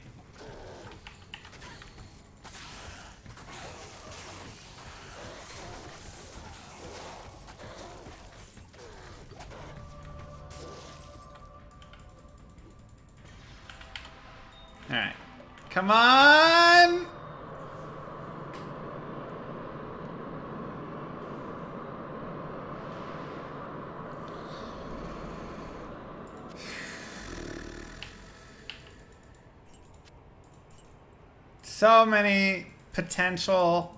Alright. Come on! So many potential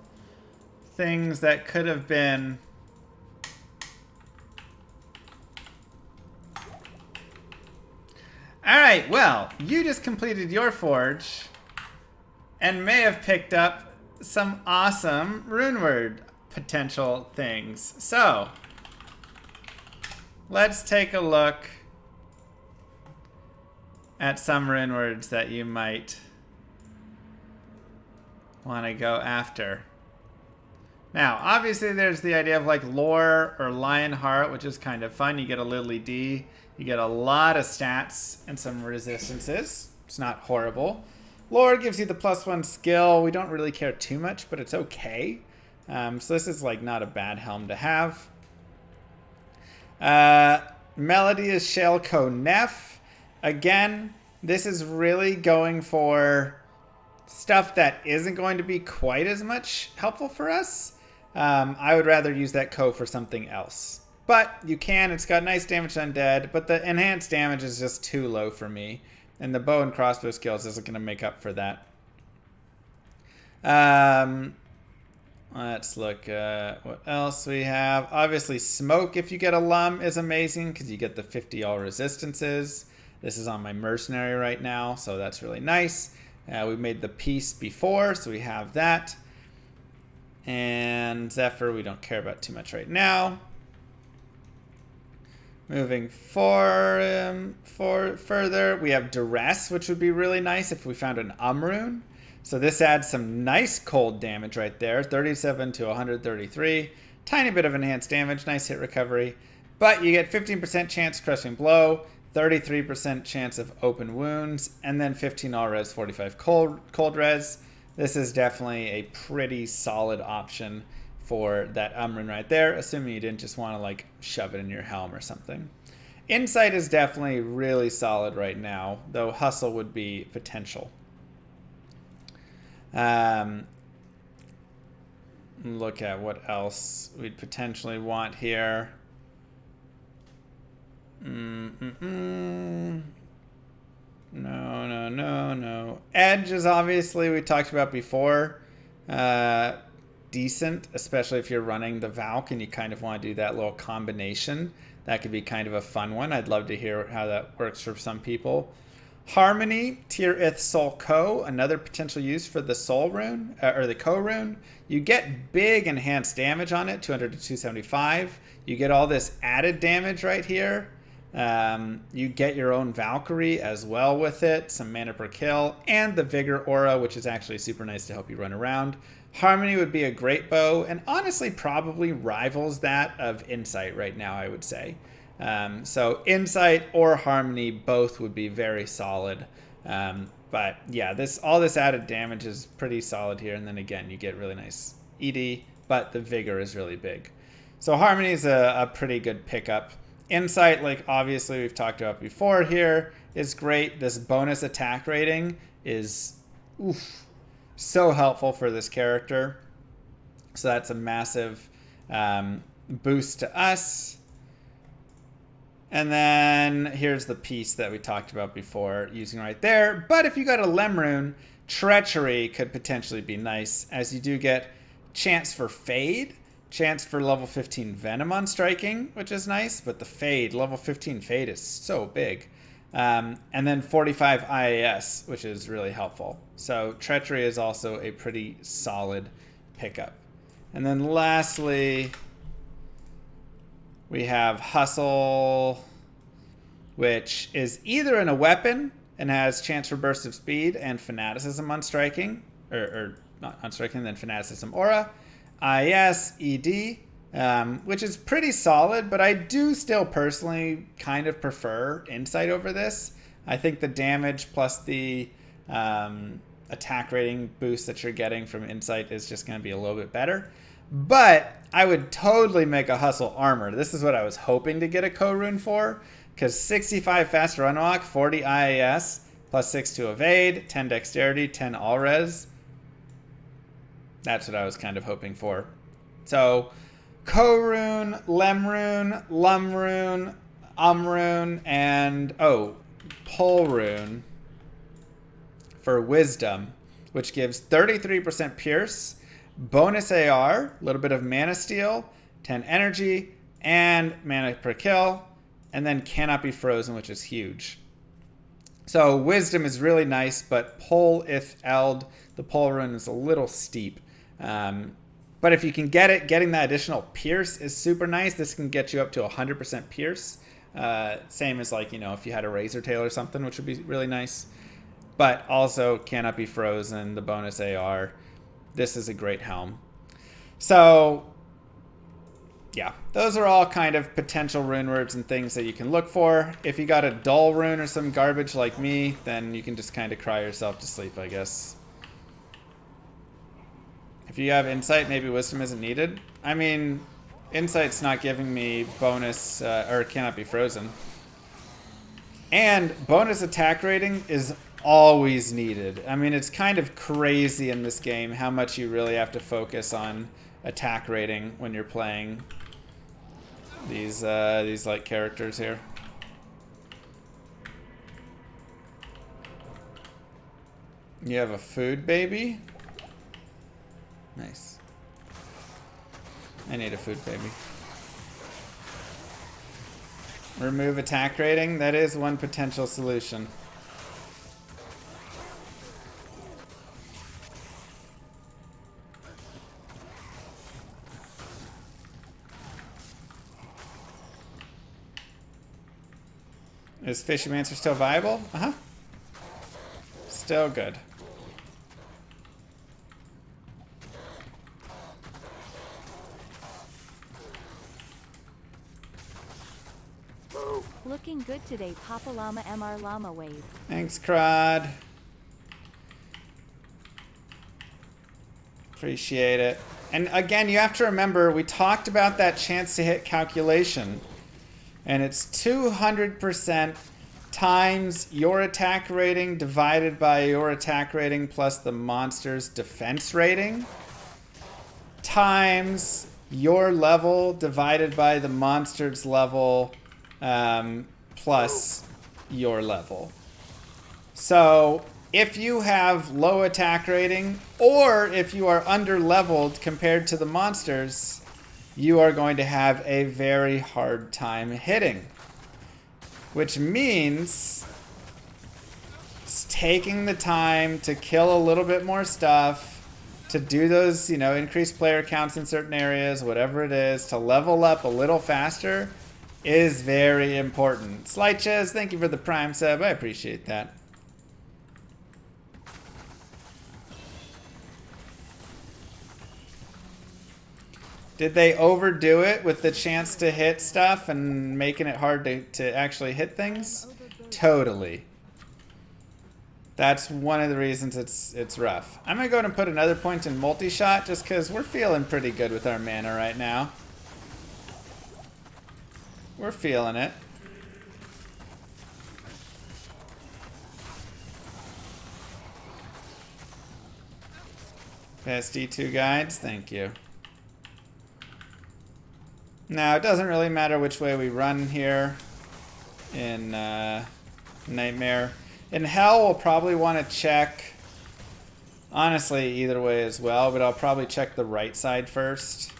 things that could have been. Alright, well, you just completed your forge and may have picked up some awesome runeword potential things. So, let's take a look at some runewords that you might want to go after. Now, obviously there's the idea of like lore or Lionheart, which is kind of fun. You get a Lily D. You get a lot of stats and some resistances. It's not horrible. Lore gives you the +1 skill. We don't really care too much, but it's okay. So this is like not a bad helm to have. Melody is Shalco Neff. Again, this is really going for stuff that isn't going to be quite as much helpful for us. I would rather use that co for something else. But you can. It's got nice damage to undead, but the enhanced damage is just too low for me. And the bow and crossbow skills isn't going to make up for that. Let's look at what else we have. Obviously, smoke, if you get a lum, is amazing because you get the 50 all resistances. This is on my mercenary right now, so that's really nice. We made the peace before, so we have that. And Zephyr, we don't care about too much right now. Moving further, we have Duress, which would be really nice if we found an rune. So this adds some nice cold damage right there, 37 to 133. Tiny bit of enhanced damage, nice hit recovery. But you get 15% chance crushing blow, 33% chance of open wounds, and then 15 all res, 45 cold res. This is definitely a pretty solid option for that rune right there, assuming you didn't just want to like shove it in your helm or something. Insight is definitely really solid right now, though hustle would be potential. Look at what else we'd potentially want here. No. Edge is obviously, we talked about before, decent, especially if you're running the Valk and you kind of want to do that little combination. That could be kind of a fun one. I'd love to hear how that works for some people. Harmony, Tier Ith Soul Co, another potential use for the Soul rune, or the Co rune. You get big enhanced damage on it, 200 to 275. You get all this added damage right here. You get your own Valkyrie as well with it, some mana per kill, and the Vigor Aura, which is actually super nice to help you run around. Harmony would be a great bow, and honestly probably rivals that of Insight right now, I would say. So Insight or Harmony both would be very solid. But yeah, all this added damage is pretty solid here. And then again, you get really nice ED, but the Vigor is really big. So Harmony is a pretty good pickup. Insight, like obviously we've talked about before here, is great. This bonus attack rating is so helpful for this character. So that's a massive boost to us. And then here's the piece that we talked about before, using right there. But if you got a Lem rune, Treachery could potentially be nice, as you do get chance for Fade, chance for level 15 Venom on striking, which is nice. But the Fade, level 15 Fade is so big. And then 45 IAS, which is really helpful. So Treachery is also a pretty solid pickup. And then lastly, we have Hustle, which is either in a weapon and has chance for burst of speed and fanaticism on striking, or not on striking, then fanaticism aura. IS, ED, which is pretty solid, but I do still personally kind of prefer Insight over this. I think the damage plus the attack rating boost that you're getting from Insight is just going to be a little bit better. But I would totally make a Hustle armor. This is what I was hoping to get a co-rune for, because 65 fast run walk, 40 IAS, plus 6 to evade, 10 dexterity, 10 all res. That's what I was kind of hoping for. So co-rune, lem rune, lum rune, rune, and pull rune for wisdom, which gives 33% pierce, bonus AR, a little bit of mana steal, 10 energy, and mana per kill, and then cannot be frozen, which is huge. So wisdom is really nice, but pull if eld, the pull rune is a little steep. But if you can get it, getting that additional pierce is super nice. This can get you up to 100% pierce. Same as like, if you had a razor tail or something, which would be really nice. But also cannot be frozen, the bonus AR. This is a great helm. So yeah, those are all kind of potential rune words and things that you can look for. If you got a dull rune or some garbage like me, then you can just kind of cry yourself to sleep, I guess. If you have Insight, maybe Wisdom isn't needed. I mean, Insight's not giving me bonus, or cannot be frozen. And bonus attack rating is always needed. I mean, it's kind of crazy in this game how much you really have to focus on attack rating when you're playing. these like characters here. You have a food baby? Nice. I need a food baby. Remove attack rating? That is one potential solution. Is Fishymancer still viable? Uh-huh. Still good. Looking good today, Papa Llama MR Llama Wave. Thanks, Crod. Appreciate it. And again, you have to remember, we talked about that chance to hit calculation. And it's 200% times your attack rating divided by your attack rating plus the monster's defense rating times your level divided by the monster's level plus your level. So if you have low attack rating or if you are under leveled compared to the monsters, you are going to have a very hard time hitting. Which means taking the time to kill a little bit more stuff, to do those, you know, increased player counts in certain areas, whatever it is, to level up a little faster is very important. Slighches, thank you for the Prime sub. I appreciate that. Did they overdo it with the chance to hit stuff and making it hard to actually hit things? Totally. That's one of the reasons it's rough. I'm going to go ahead and put another point in multi-shot just because we're feeling pretty good with our mana right now. We're feeling it. PSD2 guides, thank you. Now, it doesn't really matter which way we run here in Nightmare. In Hell, we'll probably want to check, honestly, either way as well, but I'll probably check the right side first.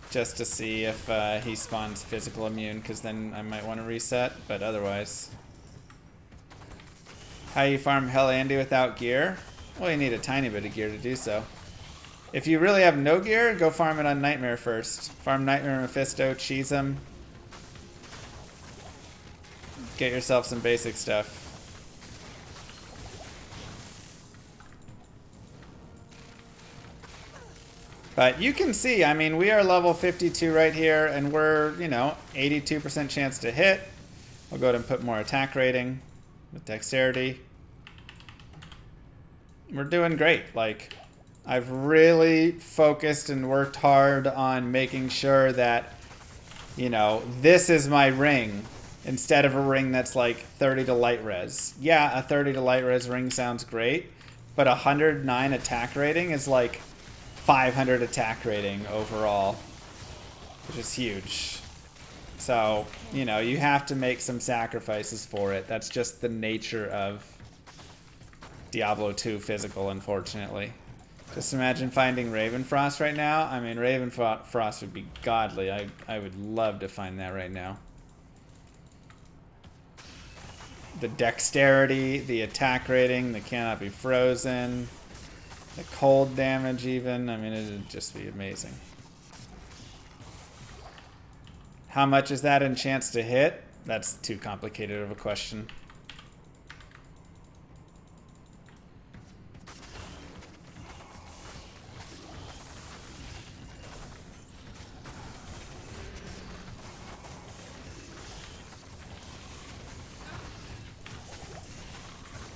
Just to see if he spawns physical immune, because then I might want to reset, but otherwise. How you farm Hell Andy without gear? Well, you need a tiny bit of gear to do so. If you really have no gear, go farm it on Nightmare first. Farm Nightmare Mephisto, cheese him. Get yourself some basic stuff. But you can see, I mean, we are level 52 right here, and we're, you know, 82% chance to hit. I'll go ahead and put more attack rating with dexterity. We're doing great. Like, I've really focused and worked hard on making sure that, you know, this is my ring instead of a ring that's like 30 to light res. Yeah, a 30 to light res ring sounds great, but 109 attack rating is like 500 attack rating overall, which is huge. So, you know, you have to make some sacrifices for it. That's just the nature of Diablo 2 physical, unfortunately. Just imagine finding Ravenfrost right now. I mean, Ravenfrost would be godly. I would love to find that right now. The dexterity, the attack rating, the cannot be frozen, the cold damage even. I mean, it would just be amazing. How much is that in chance to hit? That's too complicated of a question.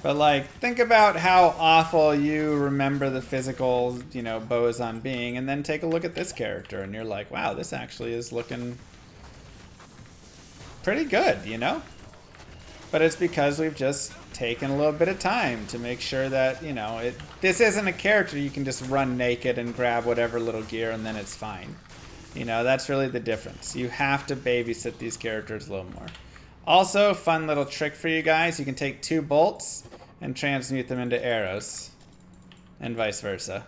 But, like, think about how awful you remember the physical, you know, Boazon being, and then take a look at this character, and you're like, wow, this actually is looking pretty good, you know? But it's because we've just taken a little bit of time to make sure that, you know, this isn't a character you can just run naked and grab whatever little gear and then it's fine. You know, that's really the difference. You have to babysit these characters a little more. Also, fun little trick for you guys. You can take 2 bolts and transmute them into arrows. And vice versa.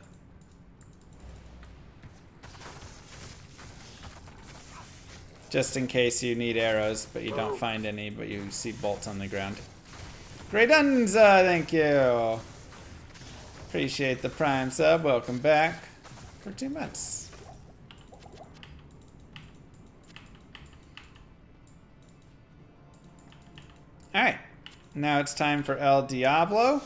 Just in case you need arrows, but you don't find any, but you see bolts on the ground. Greydunza, thank you. Appreciate the Prime sub. Welcome back for 2 months. Alright, now it's time for El Diablo.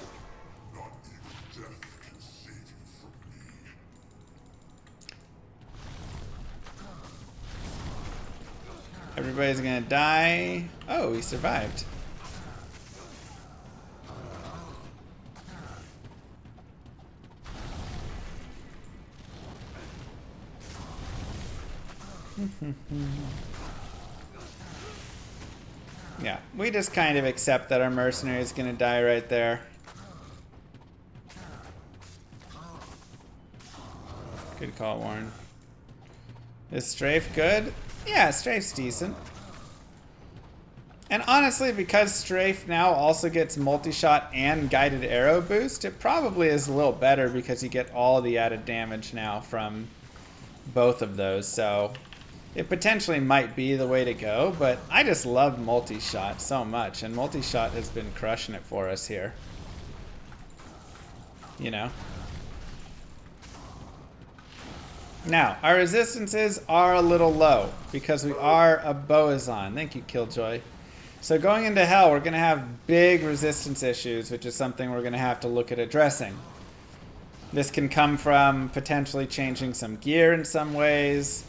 Everybody's gonna die. Oh, he survived. Yeah, we just kind of accept that our mercenary is gonna die right there. Good call, Warren. Is Strafe good? Yeah, Strafe's decent. And honestly, because Strafe now also gets multi-shot and guided arrow boost, it probably is a little better because you get all the added damage now from both of those. So it potentially might be the way to go, but I just love multi-shot so much, and multi-shot has been crushing it for us here. You know? Now, our resistances are a little low because we are a Boazon. Thank you, Killjoy. So going into hell, we're going to have big resistance issues, which is something we're going to have to look at addressing. This can come from potentially changing some gear in some ways.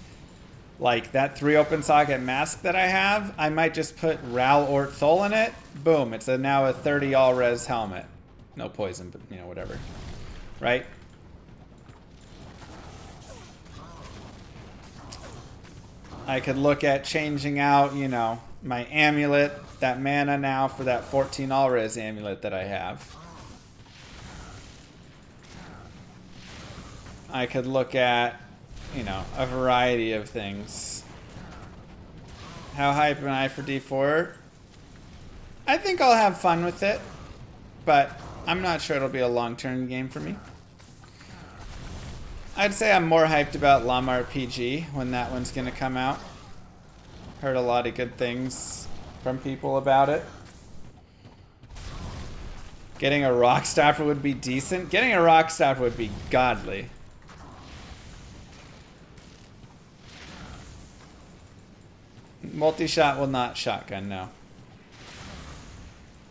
Like that 3 open socket mask that I have, I might just put Ral Ort Thol in it. Boom, it's now a 30 all res helmet. No poison, but you know, whatever. Right? I could look at changing out, you know, my amulet, that mana now for that 14 all res amulet that I have. I could look at, you know, a variety of things. How hype am I for D4? I think I'll have fun with it, but I'm not sure it'll be a long-term game for me. I'd say I'm more hyped about Llama RPG when that one's gonna come out. Heard a lot of good things from people about it. Getting a rock stopper would be decent. Getting a rock stopper would be godly. Multi-shot will not shotgun, no.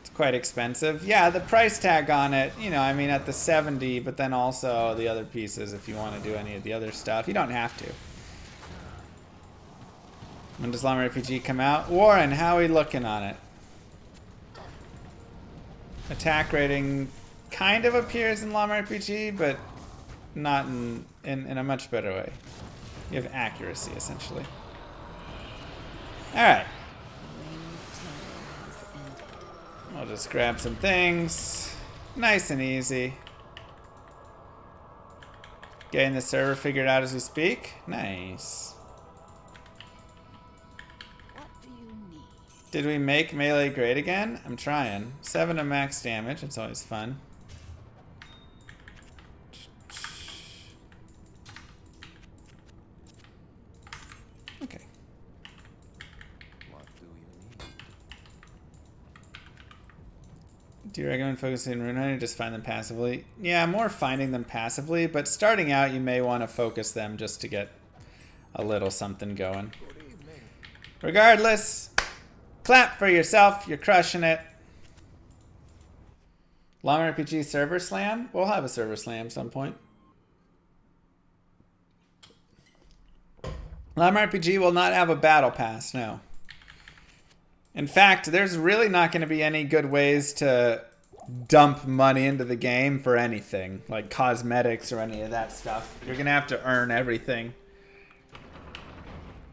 It's quite expensive. Yeah, the price tag on it, you know, I mean at the 70, but then also the other pieces if you want to do any of the other stuff. You don't have to. When does Llama RPG come out? Warren, how are we looking on it? Attack rating kind of appears in Llama RPG, but not in a much better way. You have accuracy, essentially. Alright. I'll just grab some things. Nice and easy. Getting the server figured out as we speak. Nice. What do you need? Did we make melee great again? I'm trying. 7 to max damage. It's always fun. Okay. What do you need? Do you recommend focusing on rune hunting or just find them passively? Yeah, more finding them passively, but starting out you may want to focus them just to get a little something going. Regardless, clap for yourself, you're crushing it. Long RPG server slam? We'll have a server slam some point. Long RPG will not have a battle pass, no. In fact, there's really not going to be any good ways to dump money into the game for anything, like cosmetics or any of that stuff. You're going to have to earn everything.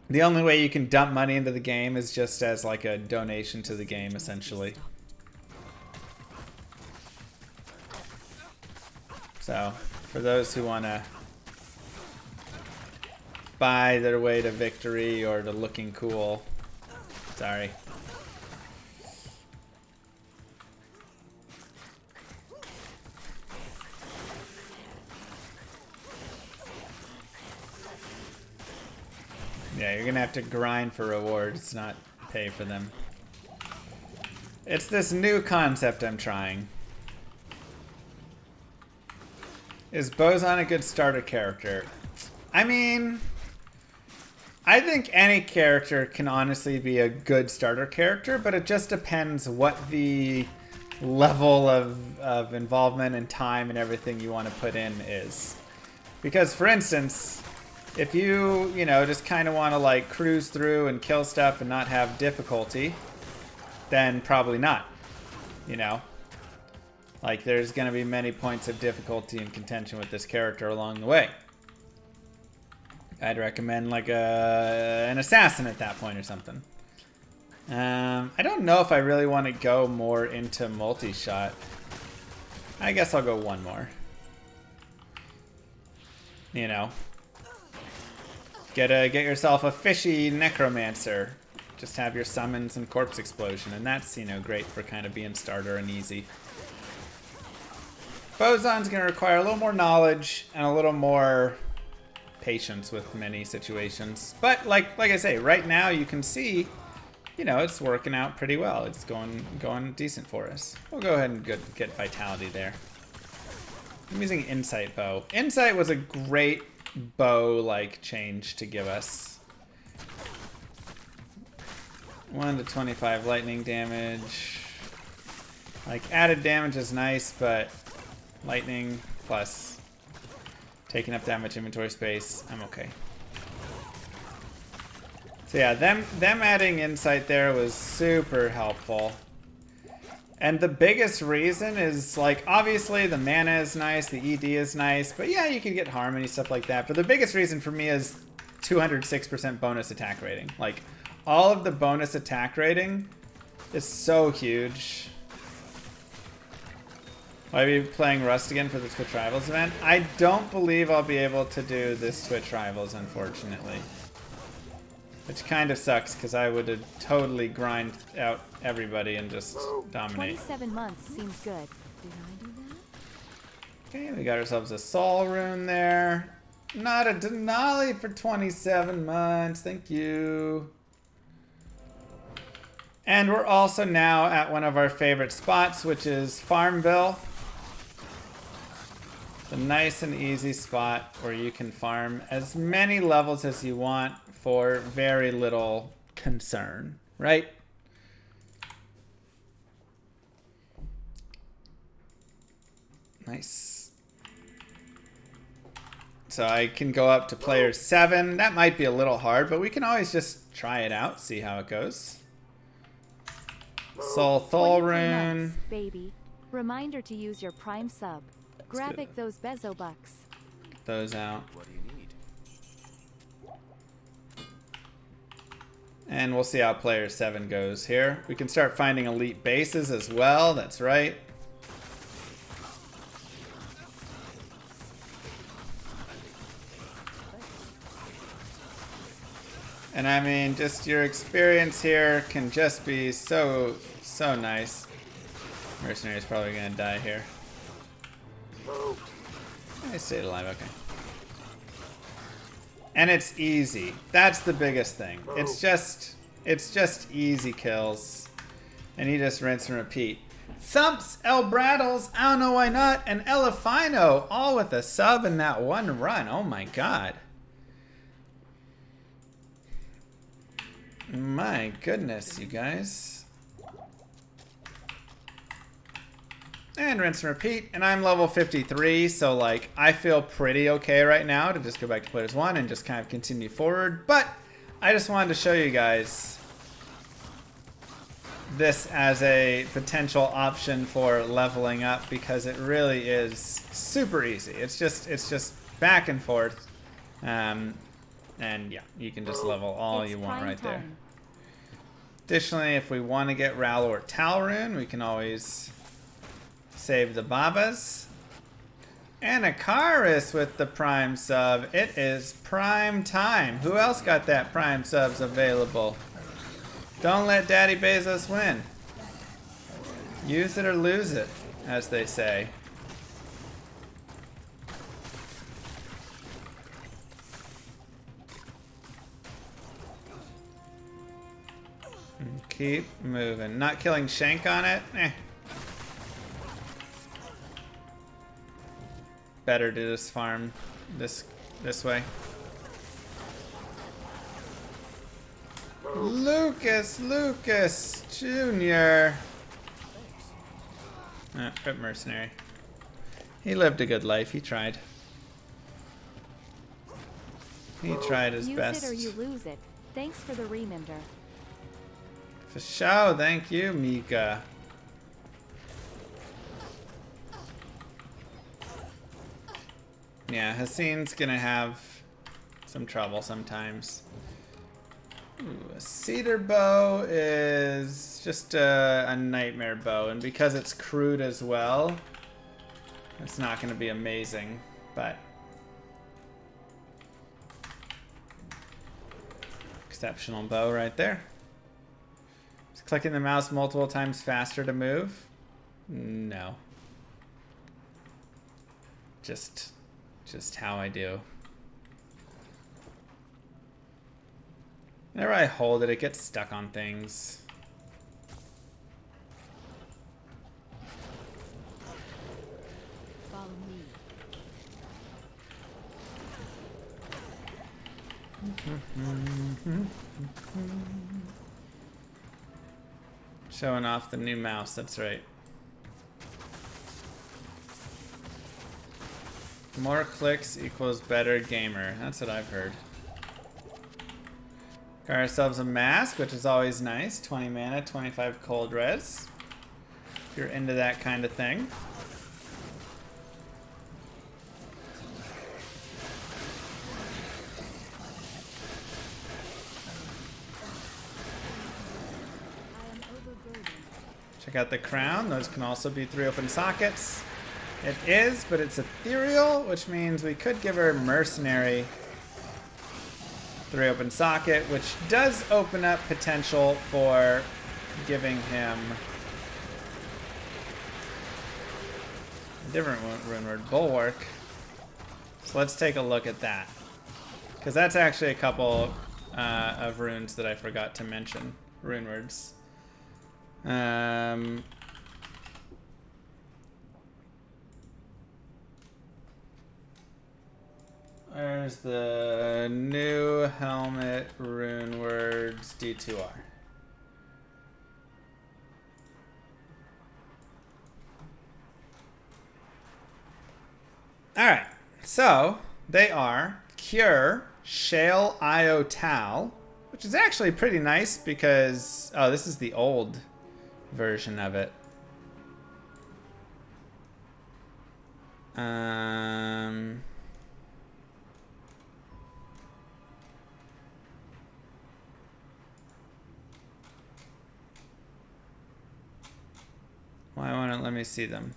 The only way you can dump money into the game is just as like a donation to the game, essentially. So, for those who want to buy their way to victory or to looking cool. Sorry. Yeah, you're gonna have to grind for rewards, not pay for them. It's this new concept I'm trying. Is Bozan a good starter character? I mean, I think any character can honestly be a good starter character, but it just depends what the level of involvement and time and everything you want to put in is. Because, for instance, if you know, just kind of want to like cruise through and kill stuff and not have difficulty, then probably not, you know? Like, there's going to be many points of difficulty and contention with this character along the way. I'd recommend like an assassin at that point or something. I don't know if I really want to go more into multi-shot. I guess I'll go one more. You know. Get yourself a fishy necromancer. Just have your summons and corpse explosion, and that's, you know, great for kind of being starter and easy. Bozan's gonna require a little more knowledge and a little more patience with many situations. But like I say, right now you can see, you know, it's working out pretty well. It's going decent for us. We'll go ahead and get vitality there. I'm using Insight bow. Insight was a great bow like change to give us 1 to 25 lightning damage. Like, added damage is nice, but lightning plus taking up that much inventory space, I'm okay. So yeah, them adding insight there was super helpful. And the biggest reason is, like, obviously the mana is nice, the ED is nice, but yeah, you can get harmony, stuff like that. But the biggest reason for me is 206% bonus attack rating. Like, all of the bonus attack rating is so huge. Will I be playing Rust again for the Twitch Rivals event? I don't believe I'll be able to do this Twitch Rivals, unfortunately. Which kind of sucks, because I would have totally grind out everybody and just dominate. 27 months seems good. Did I do that? Okay, we got ourselves a Soul Rune there. Not a Denali for 27 months, thank you. And we're also now at one of our favorite spots, which is Farmville. The nice and easy spot where you can farm as many levels as you want for very little concern, right? Nice. So I can go up to player 7. That might be a little hard, but we can always just try it out, see how it goes. Soul Thol 23 Rune. months, baby. Reminder to use your Prime sub. Grab it those Bezo bucks. Get those out. What do you need? And we'll see how player 7 goes here. We can start finding elite bases as well. That's right. And I mean, just your experience here can just be so nice. Mercenary's probably gonna die here. I stayed alive, okay. And it's easy. That's the biggest thing. It's just easy kills. And you just rinse and repeat. Thumps, El Brattles, I don't know why not, and Elefino, all with a sub in that one run. Oh my god. My goodness, you guys. And rinse and repeat, and I'm level 53, so like I feel pretty okay right now to just go back to players 1 and just kind of continue forward. But I just wanted to show you guys this as a potential option for leveling up, because it really is super easy. It's just back and forth, and yeah, you can just level all It's you want prime right there. time. Additionally, if we want to get Ral or Talrune, we can always save the Babas. And a Kurast with the Prime sub. It is prime time. Who else got that Prime subs available? Don't let Daddy Bezos win. Use it or lose it, as they say. Keep moving. Not killing Shank on it? Eh. Better to just farm this way. Lucas Jr. Rip mercenary. He lived a good life. He tried. He tried his best. Use it or you lose it. Thanks for the reminder. For sure. Thank you, Mika. Yeah, Hassan's gonna have some trouble sometimes. Ooh, a cedar bow is just a nightmare bow, and because it's crude as well, it's not gonna be amazing, but exceptional bow right there. Is clicking the mouse multiple times faster to move? No. Just how I do. Whenever I hold it, it gets stuck on things. Follow me. Showing off the new mouse, that's right. More clicks equals better gamer. That's what I've heard. Got ourselves a mask, which is always nice. 20 mana, 25 cold res. If you're into that kind of thing. I am overburdened. Check out the crown. Those can also be 3 open sockets. It is, but it's ethereal, which means we could give her mercenary 3 open socket, which does open up potential for giving him a different rune word, bulwark. So let's take a look at that, because that's actually a couple of runes that I forgot to mention, rune words. There's the new helmet rune words D2R. Alright, so they are Cure, Shale Io Tal, which is actually pretty nice because, oh, this is the old version of it. Why won't it let me see them?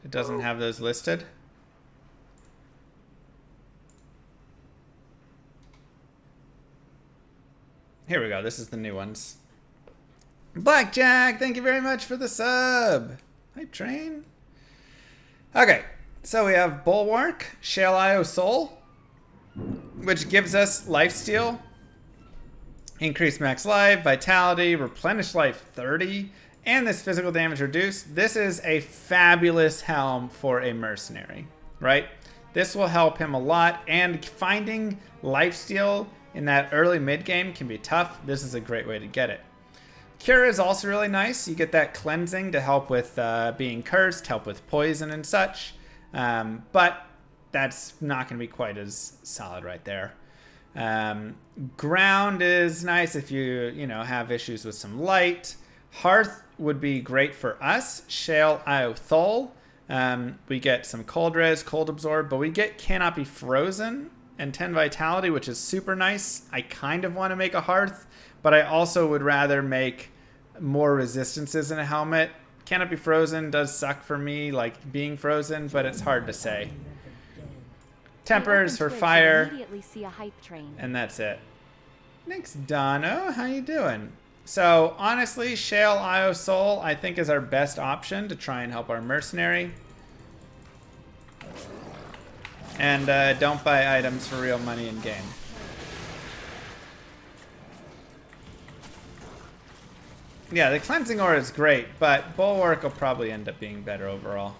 It doesn't have those listed? Here we go. This is the new ones. Blackjack, thank you very much for the sub. Hype train. Okay, so we have Bulwark, Shale Io Soul, which gives us lifesteal, increased max life, vitality, replenish life 30, and this physical damage reduced. This is a fabulous helm for a mercenary, right? This will help him a lot, and finding lifesteal in that early mid game can be tough. This is a great way to get it. Cure is also really nice. You get that cleansing to help with being cursed, help with poison and such, but that's not going to be quite as solid right there. Ground is nice if you have issues with some light. Hearth would be great for us. Shale Io Thol. We get some cold res, cold absorb, but we get cannot be frozen and 10 vitality, which is super nice. I kind of want to make a Hearth, but I also would rather make more resistances in a helmet Canopy Frozen does suck for me, like being frozen, but it's hard to say. Tempers for fire. Immediately see a hype train. And that's it. Thanks, Dono. How you doing? So, honestly, Shale Io Soul, I think, is our best option to try and help our mercenary. And don't buy items for real money in game. Yeah, the Cleansing Aura is great, but Bulwark will probably end up being better overall.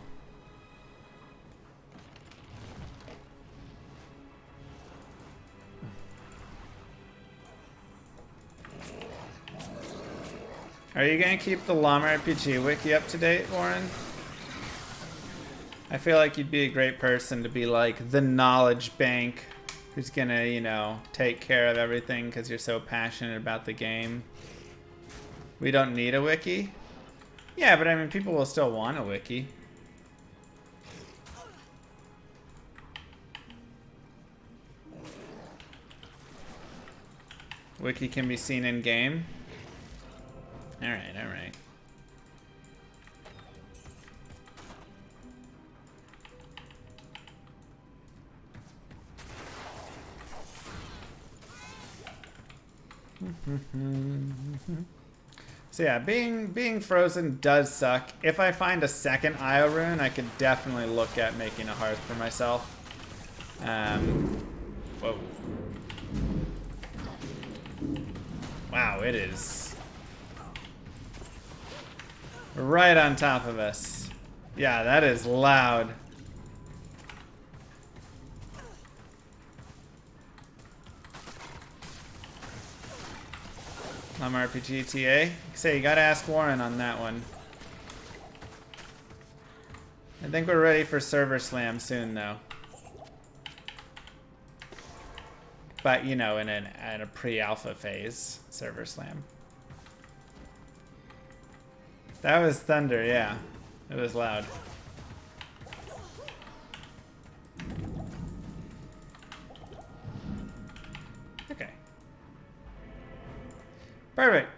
Are you going to keep the Llama RPG wiki up to date, Warren? I feel like you'd be a great person to be like the knowledge bank who's going to, you know, take care of everything because you're so passionate about the game. We don't need a wiki? Yeah, but I mean, people will still want a wiki. Wiki can be seen in game. Alright, alright. So yeah, being frozen does suck. If I find a second Io rune, I could definitely look at making a hearth for myself. Whoa. Wow, it is right on top of us. Yeah, that is loud. RPG TA. Say, you gotta ask Warren on that one. I think we're ready for Server Slam soon, though. But, you know, in a pre-alpha phase, Server Slam. That was thunder, yeah. It was loud. Okay. Perfect.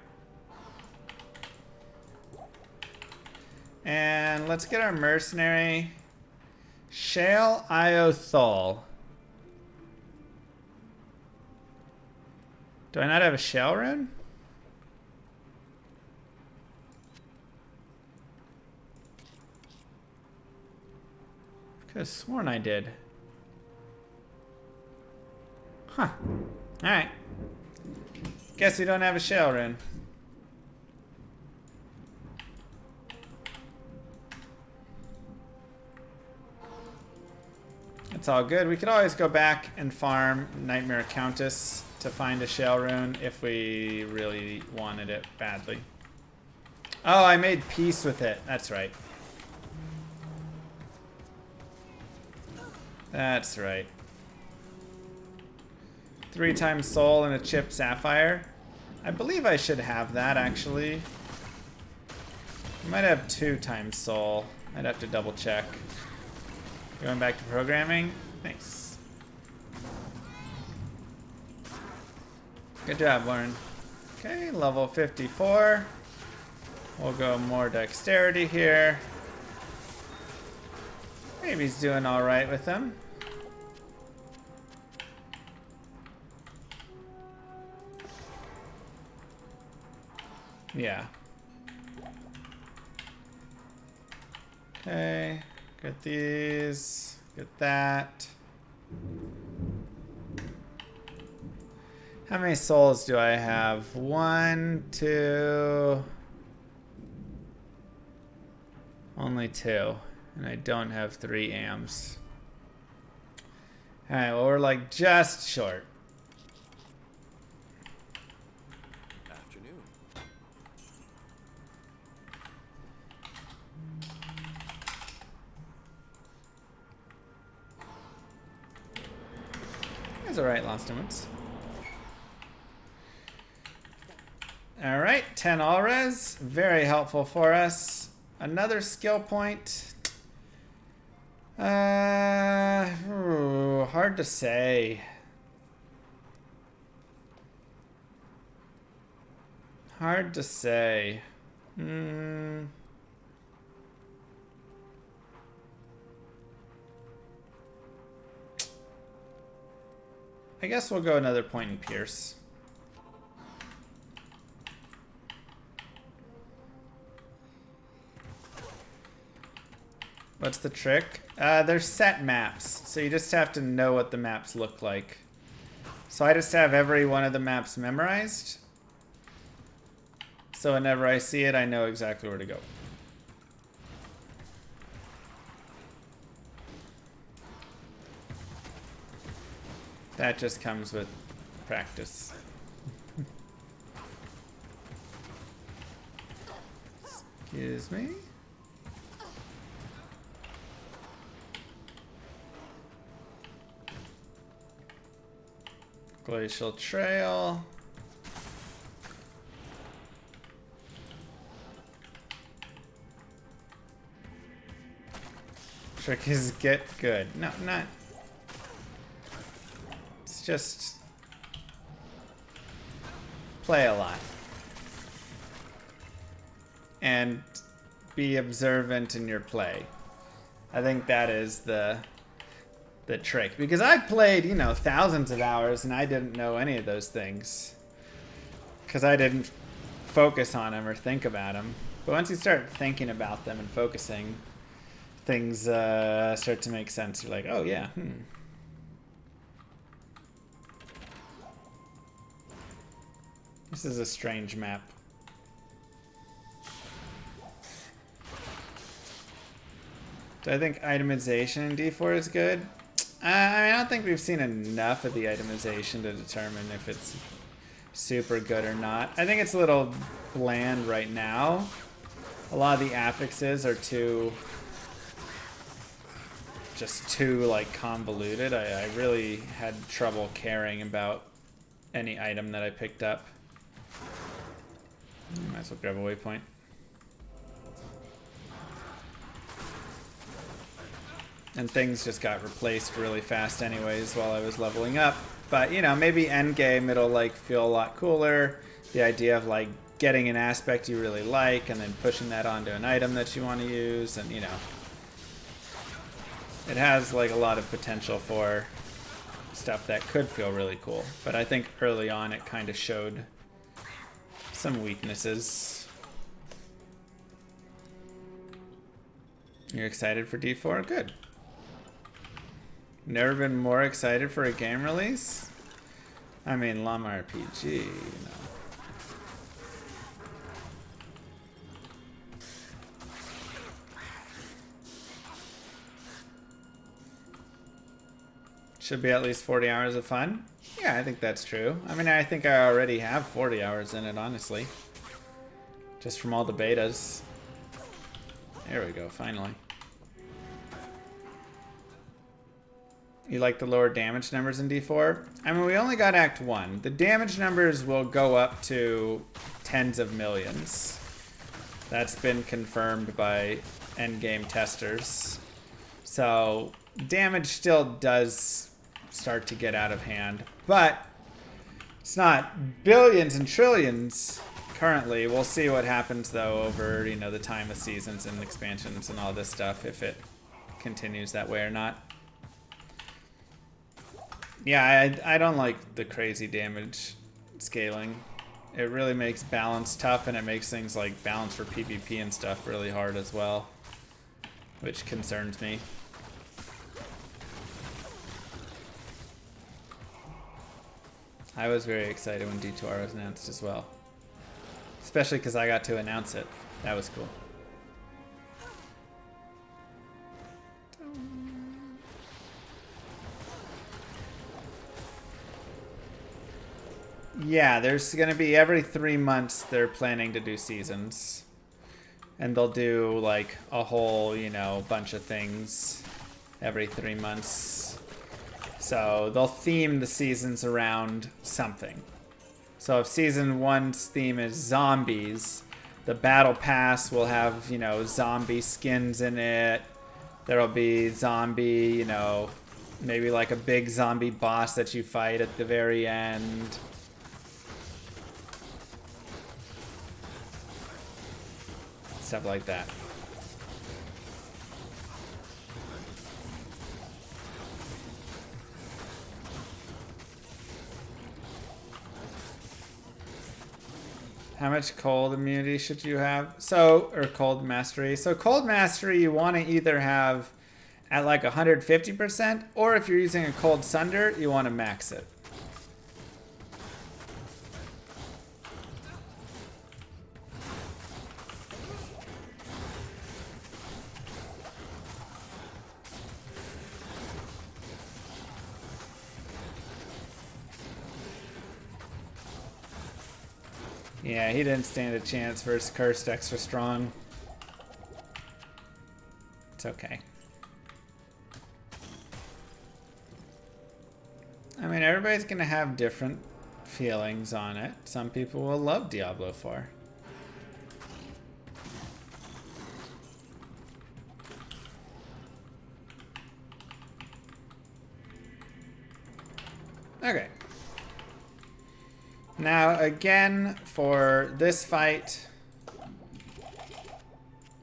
And let's get our mercenary. Shale Io Thol. Do I not have a shell rune? Could have sworn I did. Huh. Alright. Guess we don't have a shell rune. It's all good. We could always go back and farm Nightmare Countess to find a shell rune if we really wanted it badly. Oh, I made peace with it. That's right. That's right. 3 times soul and a chipped sapphire. I believe I should have that, actually. I might have 2 times soul. I'd have to double check. Going back to programming. Thanks. Good job, Lauren. Okay, level 54. We'll go more dexterity here. Maybe he's doing all right with them. Yeah. Okay. Get these. Get that. How many souls do I have? 1, 2. Only 2. And I don't have 3 AMs. Alright, well, we're like just short. Afternoon. That's alright, Lost Moments. Alright, 10 all res. Very helpful for us. Another skill point. Hard to say. Hard to say. I guess we'll go another point in Pierce. What's the trick? They're set maps, so you just have to know what the maps look like. So I just have every one of the maps memorized. So whenever I see it, I know exactly where to go. That just comes with practice. Excuse me. Glacial Trail. Trick is get good. No, not. It's just play a lot. And be observant in your play. I think that is the trick, because I've played, you know, thousands of hours and I didn't know any of those things because I didn't focus on them or think about them. But once you start thinking about them and focusing, things start to make sense. You're like, oh yeah, This is a strange map. Do I think itemization in D4 is good? I mean, I don't think we've seen enough of the itemization to determine if it's super good or not. I think it's a little bland right now. A lot of the affixes are too like convoluted. I really had trouble caring about any item that I picked up. Might as well grab a waypoint. And things just got replaced really fast anyways while I was leveling up. But, you know, maybe endgame it'll like feel a lot cooler. The idea of like getting an aspect you really like and then pushing that onto an item that you want to use, and you know. It has like a lot of potential for stuff that could feel really cool. But I think early on it kind of showed some weaknesses. You're excited for D4? Good. Never been more excited for a game release? I mean, Llama RPG, you know. Should be at least 40 hours of fun? Yeah, I think that's true. I mean, I think I already have 40 hours in it, honestly. Just from all the betas. There we go, finally. You like the lower damage numbers in D4? I mean, we only got Act 1. The damage numbers will go up to tens of millions. That's been confirmed by endgame testers. So, damage still does start to get out of hand. But, it's not billions and trillions currently. We'll see what happens, though, over, you know, the time of seasons and expansions and all this stuff, if it continues that way or not. Yeah, I don't like the crazy damage scaling. It really makes balance tough, and it makes things like balance for PvP and stuff really hard as well, which concerns me. I was very excited when D2R was announced as well, especially because I got to announce it. That was cool. Yeah, there's going to be every 3 months they're planning to do seasons. And they'll do like a whole, you know, bunch of things every 3 months. So they'll theme the seasons around something. So if season 1's theme is zombies, the battle pass will have, you know, zombie skins in it. There'll be zombie, you know, maybe like a big zombie boss that you fight at the very end. Stuff like that. How much cold immunity should you have? So, or cold mastery. So cold mastery you want to either have at like 150%, or if you're using a cold sunder, you want to max it. Yeah, he didn't stand a chance versus Cursed extra strong. It's okay. I mean, everybody's gonna have different feelings on it. Some people will love Diablo 4. Okay. Now, again, for this fight,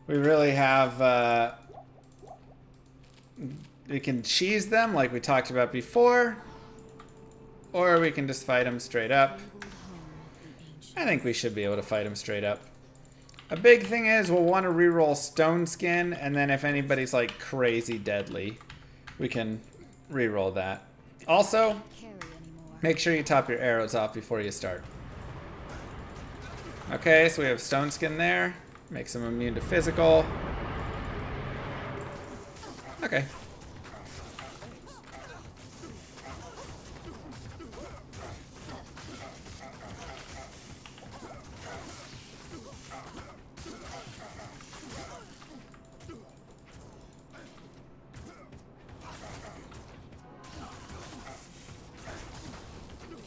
we really have, we can cheese them like we talked about before, or we can just fight them straight up. I think we should be able to fight them straight up. A big thing is we'll want to reroll Stone Skin, and then if anybody's like crazy deadly, we can reroll that. Also, make sure you top your arrows off before you start. Okay, so we have Stone Skin there. Makes him immune to physical. Okay.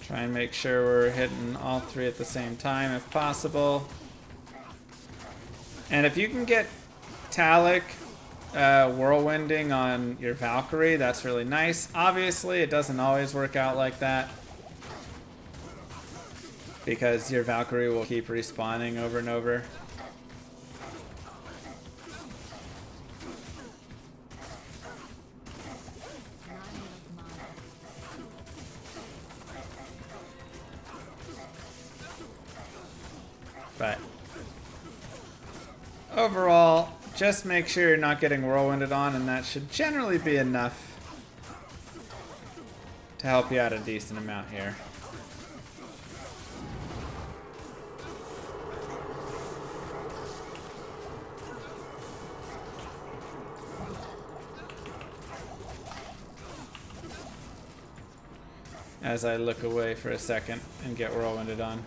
Try and make sure we're hitting all three at the same time if possible. And if you can get Talic whirlwinding on your Valkyrie, that's really nice. Obviously, it doesn't always work out like that, because your Valkyrie will keep respawning over and over. But overall, just make sure you're not getting whirlwinded on, and that should generally be enough to help you out a decent amount here. As I look away for a second and get whirlwinded on.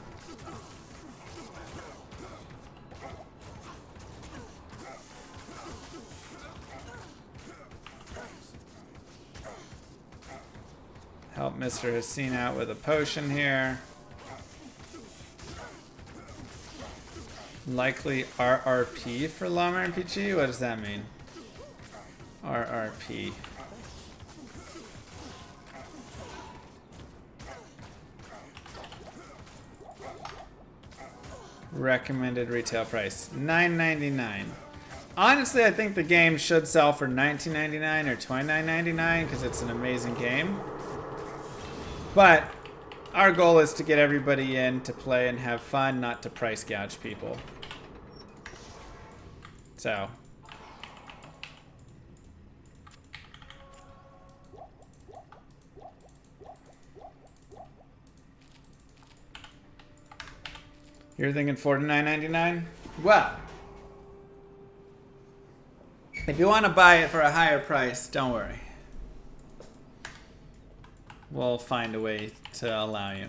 Help Mr. Hassin out with a potion here. Likely RRP for Llama RPG? What does that mean? RRP. Recommended retail price, $9.99. Honestly, I think the game should sell for $19.99 or $29.99 because it's an amazing game. But our goal is to get everybody in to play and have fun, not to price gouge people. So. You're thinking $49.99? Well, if you want to buy it for a higher price, don't worry. We'll find a way to allow you.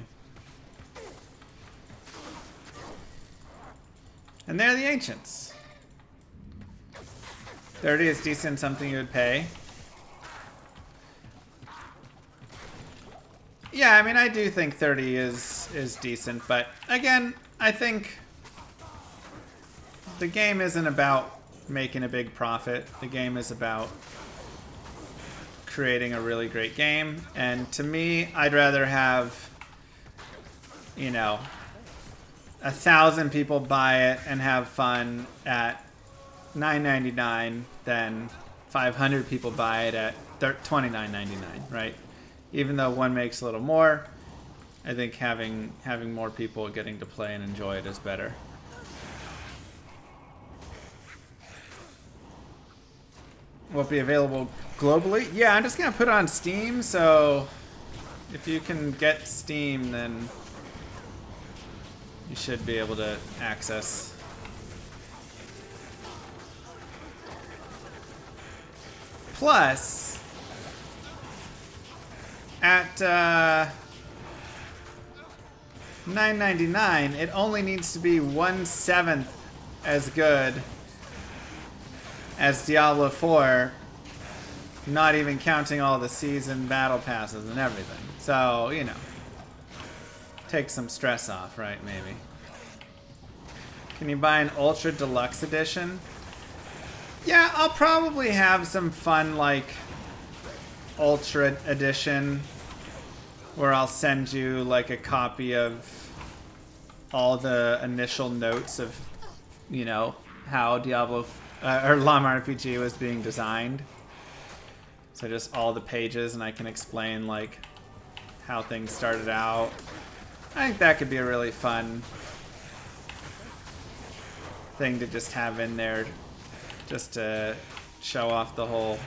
And they're the Ancients. 30 is decent, something you would pay. Yeah, I mean, I do think 30 is decent, but again, I think the game isn't about making a big profit. The game is about creating a really great game, and to me, I'd rather have, you know, 1,000 people buy it and have fun at $9.99 than 500 people buy it at $29.99, right? Even though one makes a little more, I think having more people getting to play and enjoy it is better. Will it be available globally? Yeah, I'm just gonna put it on Steam, so if you can get Steam, then you should be able to access. Plus, at $9.99, it only needs to be 1/7 as good as Diablo 4, not even counting all the season battle passes and everything. So, you know, take some stress off, right? Maybe. Can you buy an Ultra Deluxe Edition? Yeah, I'll probably have some fun, like, Ultra Edition, where I'll send you, like, a copy of all the initial notes of, you know, how Diablo or Llama RPG was being designed. So just all the pages, and I can explain, like, how things started out. I think that could be a really fun thing to just have in there, just to show off the whole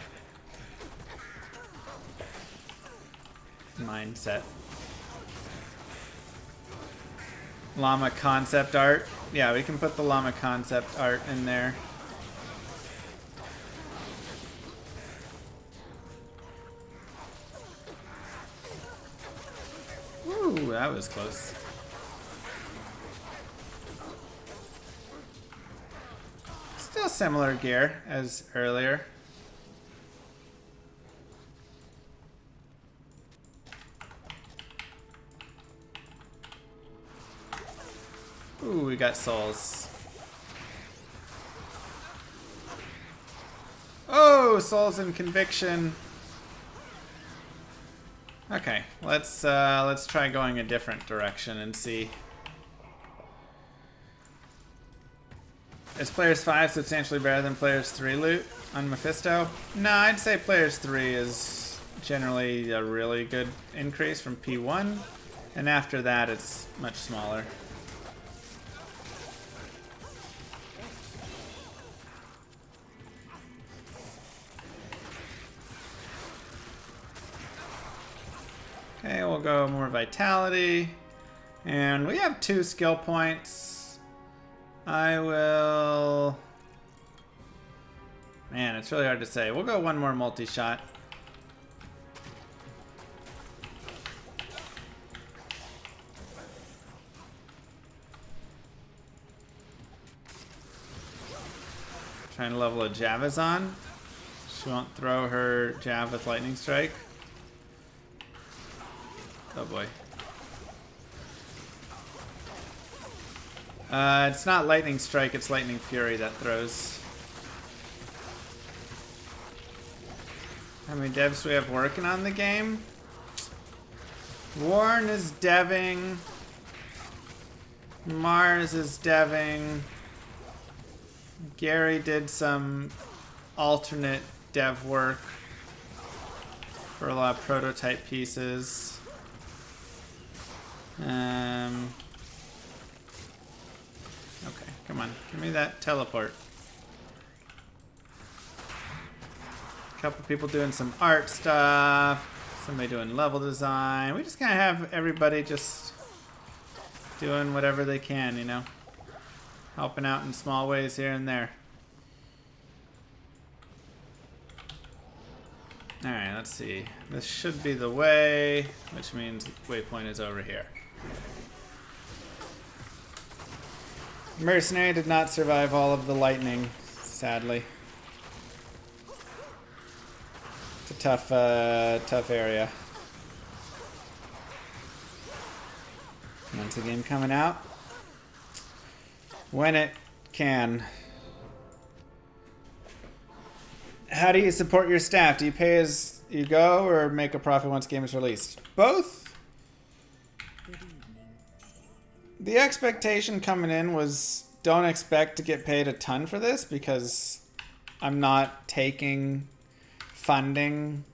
mindset. Llama concept art. Yeah, we can put the llama concept art in there. Ooh, that was close. Still similar gear as earlier. Ooh, we got souls. Oh, souls and conviction. Okay, let's try going a different direction and see. Is Players 5 substantially better than Players 3 loot on Mephisto? No, I'd say Players 3 is generally a really good increase from P1, and after that it's much smaller. Okay, we'll go more vitality. And we have 2 skill points. I will... Man, it's really hard to say. We'll go 1 more multi-shot. Trying to level a Javazon. She won't throw her Jav with Lightning Strike. Oh boy. It's not Lightning Strike, it's Lightning Fury that throws. How many devs do we have working on the game? Warren is deving. Mars is deving. Gary did some alternate dev work for a lot of prototype pieces. Okay, come on. Give me that teleport. A couple people doing some art stuff. Somebody doing level design. We just kind of have everybody just doing whatever they can, you know? Helping out in small ways here and there. Alright, let's see. This should be the way, which means waypoint is over here. Mercenary did not survive all of the lightning, sadly. It's a tough area. When's the game coming out? When it can. How do you support your staff? Do you pay as you go or make a profit once game is released? Both. The expectation coming in was don't expect to get paid a ton for this because I'm not taking funding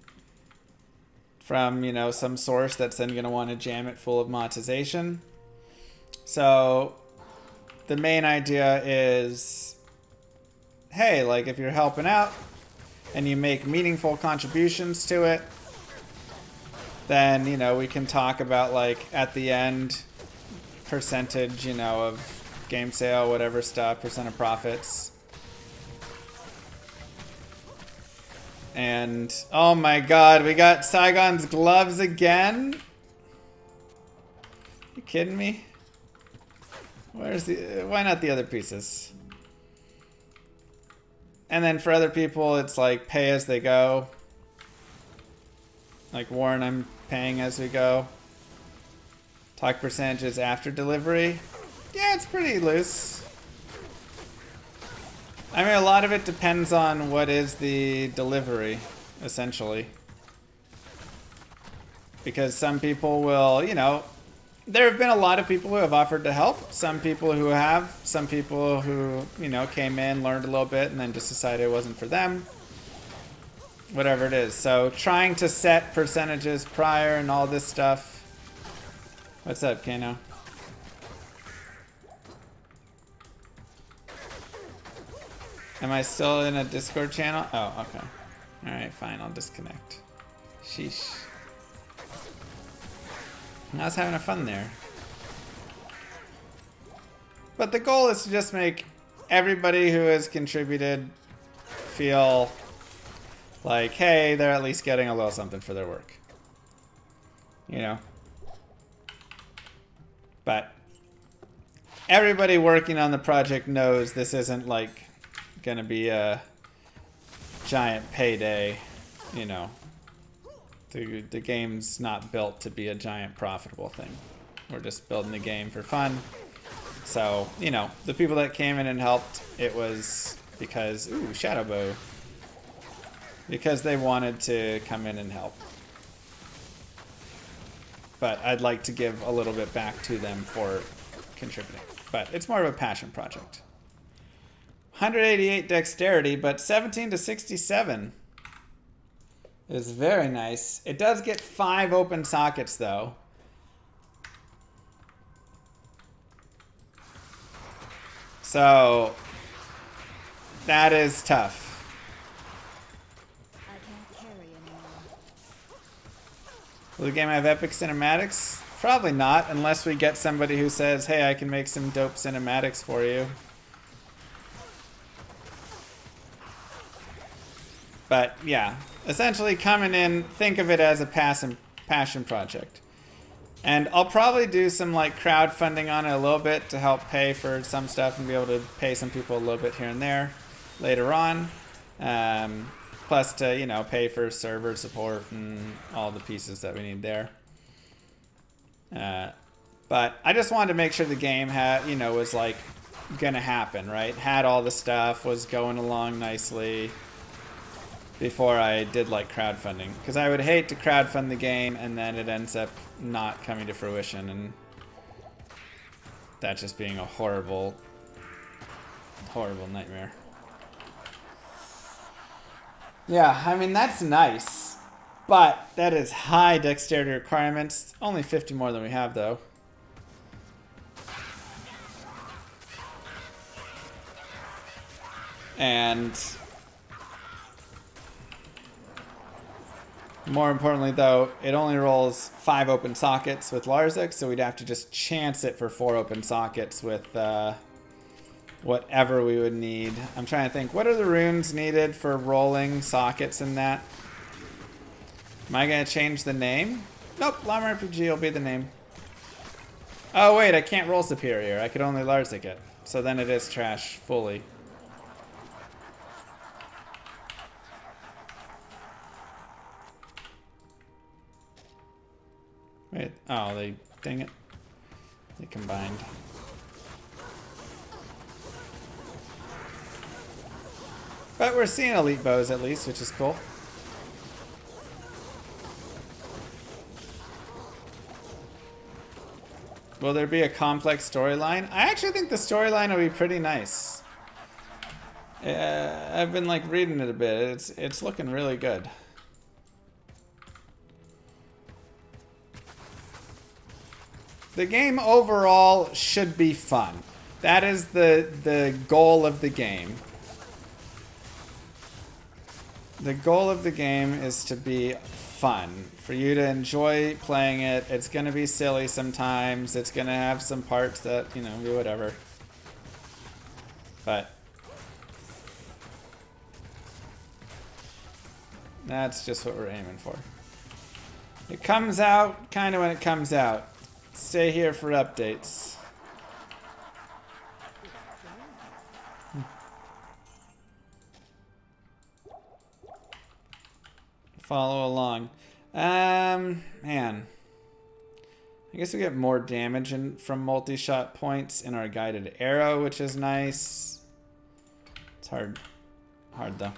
from, you know, some source that's then going to want to jam it full of monetization. So the main idea is, hey, like if you're helping out and you make meaningful contributions to it, then, you know, we can talk about like at the end percentage, you know, of game sale, whatever stuff, percent of profits. And oh my god, we got Saigon's gloves again? You kidding me? Where's the why not the other pieces? And then for other people it's like pay as they go. Like Warren, I'm paying as we go. Talk percentages after delivery. Yeah, it's pretty loose. I mean, a lot of it depends on what is the delivery, essentially. Because some people will, you know, there have been a lot of people who have offered to help. Some people who have. Some people who, you know, came in, learned a little bit, and then just decided it wasn't for them. Whatever it is. So trying to set percentages prior and all this stuff. What's up, Kano? Am I still in a Discord channel? Oh, okay. Alright, fine. I'll disconnect. Sheesh. I was having a fun there. But the goal is to just make everybody who has contributed feel like, hey, they're at least getting a little something for their work. You know? But everybody working on the project knows this isn't like gonna be a giant payday, you know. The game's not built to be a giant profitable thing. We're just building the game for fun. So, you know, the people that came in and helped, it was because, ooh, Shadow Bow. Because they wanted to come in and help. But I'd like to give a little bit back to them for contributing. But it's more of a passion project. 188 dexterity, but 17 to 67 is very nice. It does get 5 open sockets, though. So that is tough. I can't carry anymore. Will the game have epic cinematics? Probably not, unless we get somebody who says, hey, I can make some dope cinematics for you. But yeah, essentially coming in, think of it as a passion project. And I'll probably do some like crowdfunding on it a little bit to help pay for some stuff and be able to pay some people a little bit here and there later on. Plus to, you know, pay for server support and all the pieces that we need there. But I just wanted to make sure the game had, you know, was like gonna happen, right? Had all the stuff, was going along nicely before I did like crowdfunding. Because I would hate to crowdfund the game and then it ends up not coming to fruition, and that just being a horrible, horrible nightmare. Yeah, I mean, that's nice. But that is high dexterity requirements. Only 50 more than we have, though. And more importantly, though, it only rolls 5 open sockets with Larzik, so we'd have to just chance it for 4 open sockets with whatever we would need. I'm trying to think, what are the runes needed for rolling sockets in that? Am I going to change the name? Nope, Llama RPG will be the name. Oh wait, I can't roll superior. I could only Larzik it. So then it is trash fully. Wait, oh, dang it. They combined. But we're seeing elite bows at least, which is cool. Will there be a complex storyline? I actually think the storyline will be pretty nice. I've been like reading it a bit. It's looking really good. The game overall should be fun. That is the goal of the game. The goal of the game is to be fun. For you to enjoy playing it. It's going to be silly sometimes. It's going to have some parts that, you know, be whatever. But that's just what we're aiming for. It comes out kind of when it comes out. Stay here for updates. Follow along. Man. I guess we get more damage from multi-shot points in our guided arrow, which is nice. It's hard. Hard though.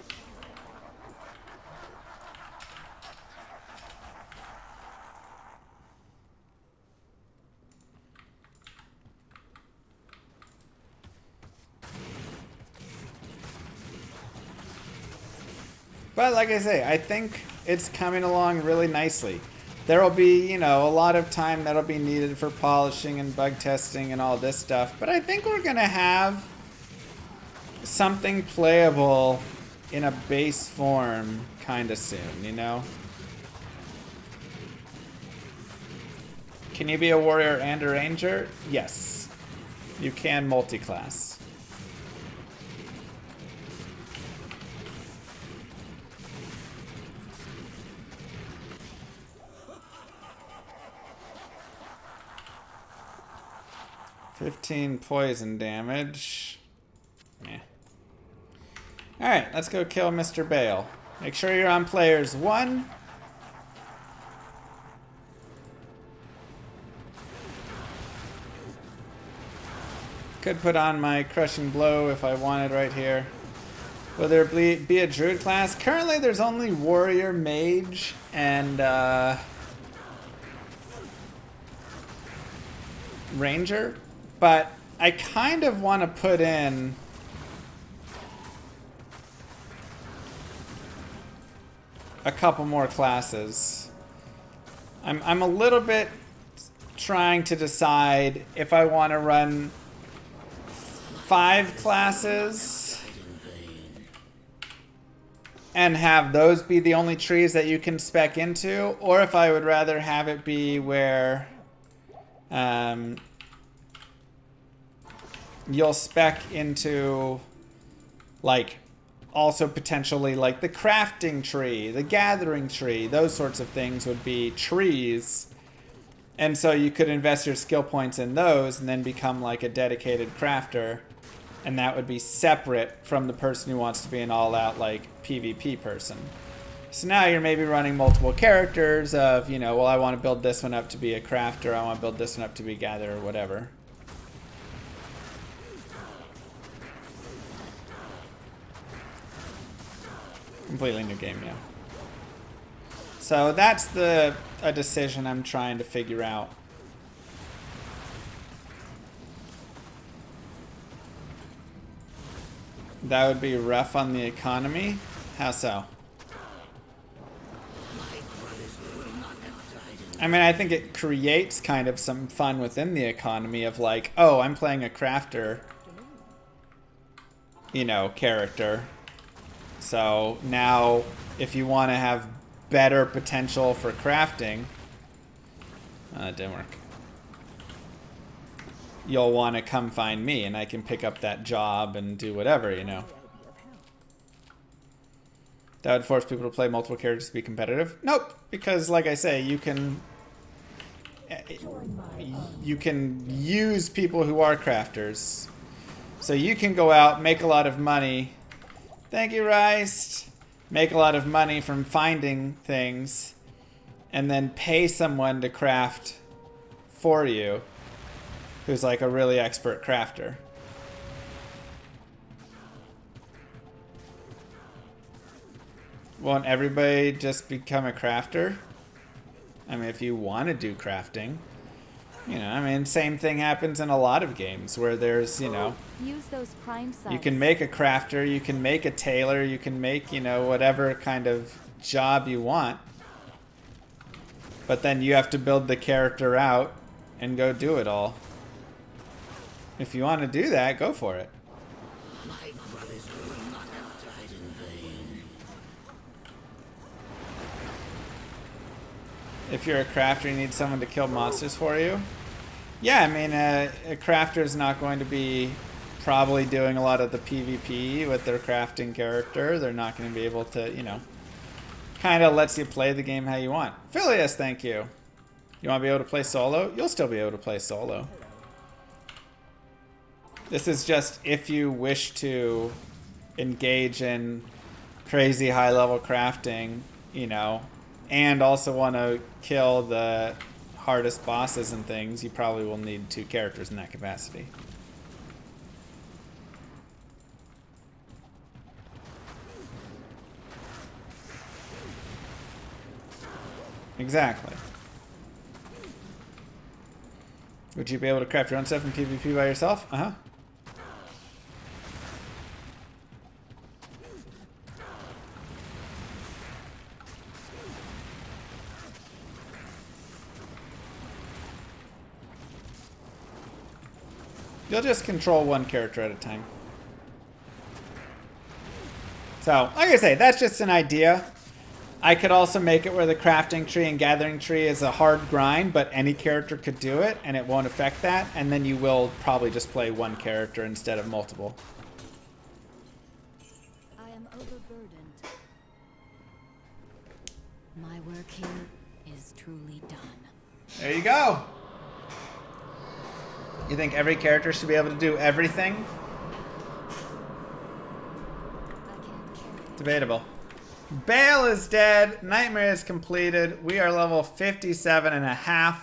But like I say, I think it's coming along really nicely. There will be, you know, a lot of time that'll be needed for polishing and bug testing and all this stuff. But I think we're going to have something playable in a base form kind of soon, you know? Can you be a warrior and a ranger? Yes. You can multi-class. $15 poison damage. Yeah. Alright, let's go kill Mr. Baal. Make sure you're on players 1. Could put on my crushing blow if I wanted right here. Will there be a druid class? Currently there's only warrior, mage, and ranger. But I kind of want to put in a couple more classes. I'm a little bit trying to decide if I want to run 5 classes and have those be the only trees that you can spec into, or if I would rather have it be where you'll spec into, like, also potentially like the crafting tree, the gathering tree, those sorts of things would be trees. And so you could invest your skill points in those and then become like a dedicated crafter. And that would be separate from the person who wants to be an all-out, like, PvP person. So now you're maybe running multiple characters of, you know, well, I want to build this one up to be a crafter, I want to build this one up to be gatherer, whatever. Completely new game, yeah. So that's a decision I'm trying to figure out. That would be rough on the economy? How so? I mean, I think it creates kind of some fun within the economy of like, oh, I'm playing a crafter, you know, character. So now if you want to have better potential for crafting, it didn't work. You'll want to come find me and I can pick up that job and do whatever, you know. That would force people to play multiple characters to be competitive? Nope, because like I say, you can use people who are crafters. So you can go out, make a lot of money. Thank you, Rice. Make a lot of money from finding things and then pay someone to craft for you who's like a really expert crafter. Won't everybody just become a crafter? I mean, if you want to do crafting, you know, I mean, same thing happens in a lot of games where there's, you know, Use those prime sites. you can make a crafter, you can make a tailor, you can make, you know, whatever kind of job you want. But then you have to build the character out and go do it all. If you want to do that, go for it. My brothers will not have died in vain. If you're a crafter, you need someone to kill monsters for you. Yeah, I mean, a crafter is not going to be probably doing a lot of the PvP with their crafting character. They're not going to be able to, you know, kind of lets you play the game how you want. Phileas, thank you. You want to be able to play solo? You'll still be able to play solo. This is just if you wish to engage in crazy high-level crafting, you know, and also want to kill the hardest bosses and things, you probably will need 2 characters in that capacity. Exactly. Would you be able to craft your own stuff in PvP by yourself? Uh-huh. You'll just control 1 character at a time. So, like I say, that's just an idea. I could also make it where the crafting tree and gathering tree is a hard grind, but any character could do it, and it won't affect that, and then you will probably just play 1 character instead of multiple. I am overburdened. My work here is truly done. There you go! You think every character should be able to do everything? I can't carry. Debatable. Baal is dead. Nightmare is completed. We are level 57.5.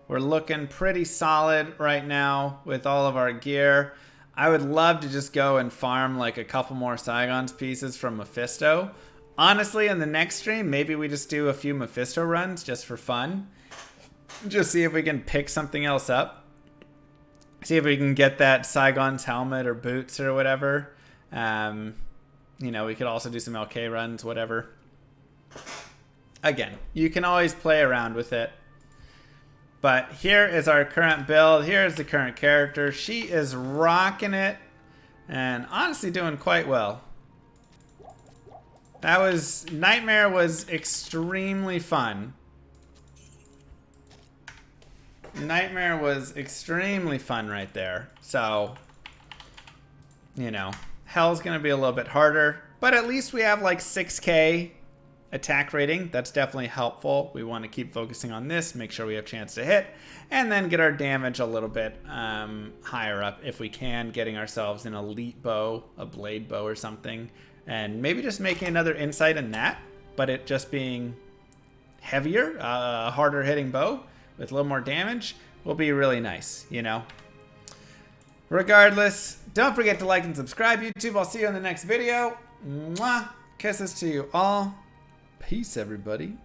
We're looking pretty solid right now with all of our gear. I would love to just go and farm like a couple more Saigon's pieces from Mephisto. Honestly, in the next stream, maybe we just do a few Mephisto runs just for fun. Just see if we can pick something else up. See if we can get that Saigon's helmet or boots or whatever. You know, we could also do some LK runs, whatever. Again, you can always play around with it. But here is our current build. Here is the current character. She is rocking it and honestly doing quite well. Nightmare was extremely fun. Nightmare was extremely fun right there. So, you know, Hell's going to be a little bit harder. But at least we have like 6k attack rating. That's definitely helpful. We want to keep focusing on this, make sure we have a chance to hit, and then get our damage a little bit higher up if we can, getting ourselves an elite bow, a blade bow or something. And maybe just making another insight in that, but it just being heavier, harder hitting bow with a little more damage will be really nice, you know. Regardless, don't forget to like and subscribe, YouTube. I'll see you in the next video. Mwah! Kisses to you all. Peace, everybody.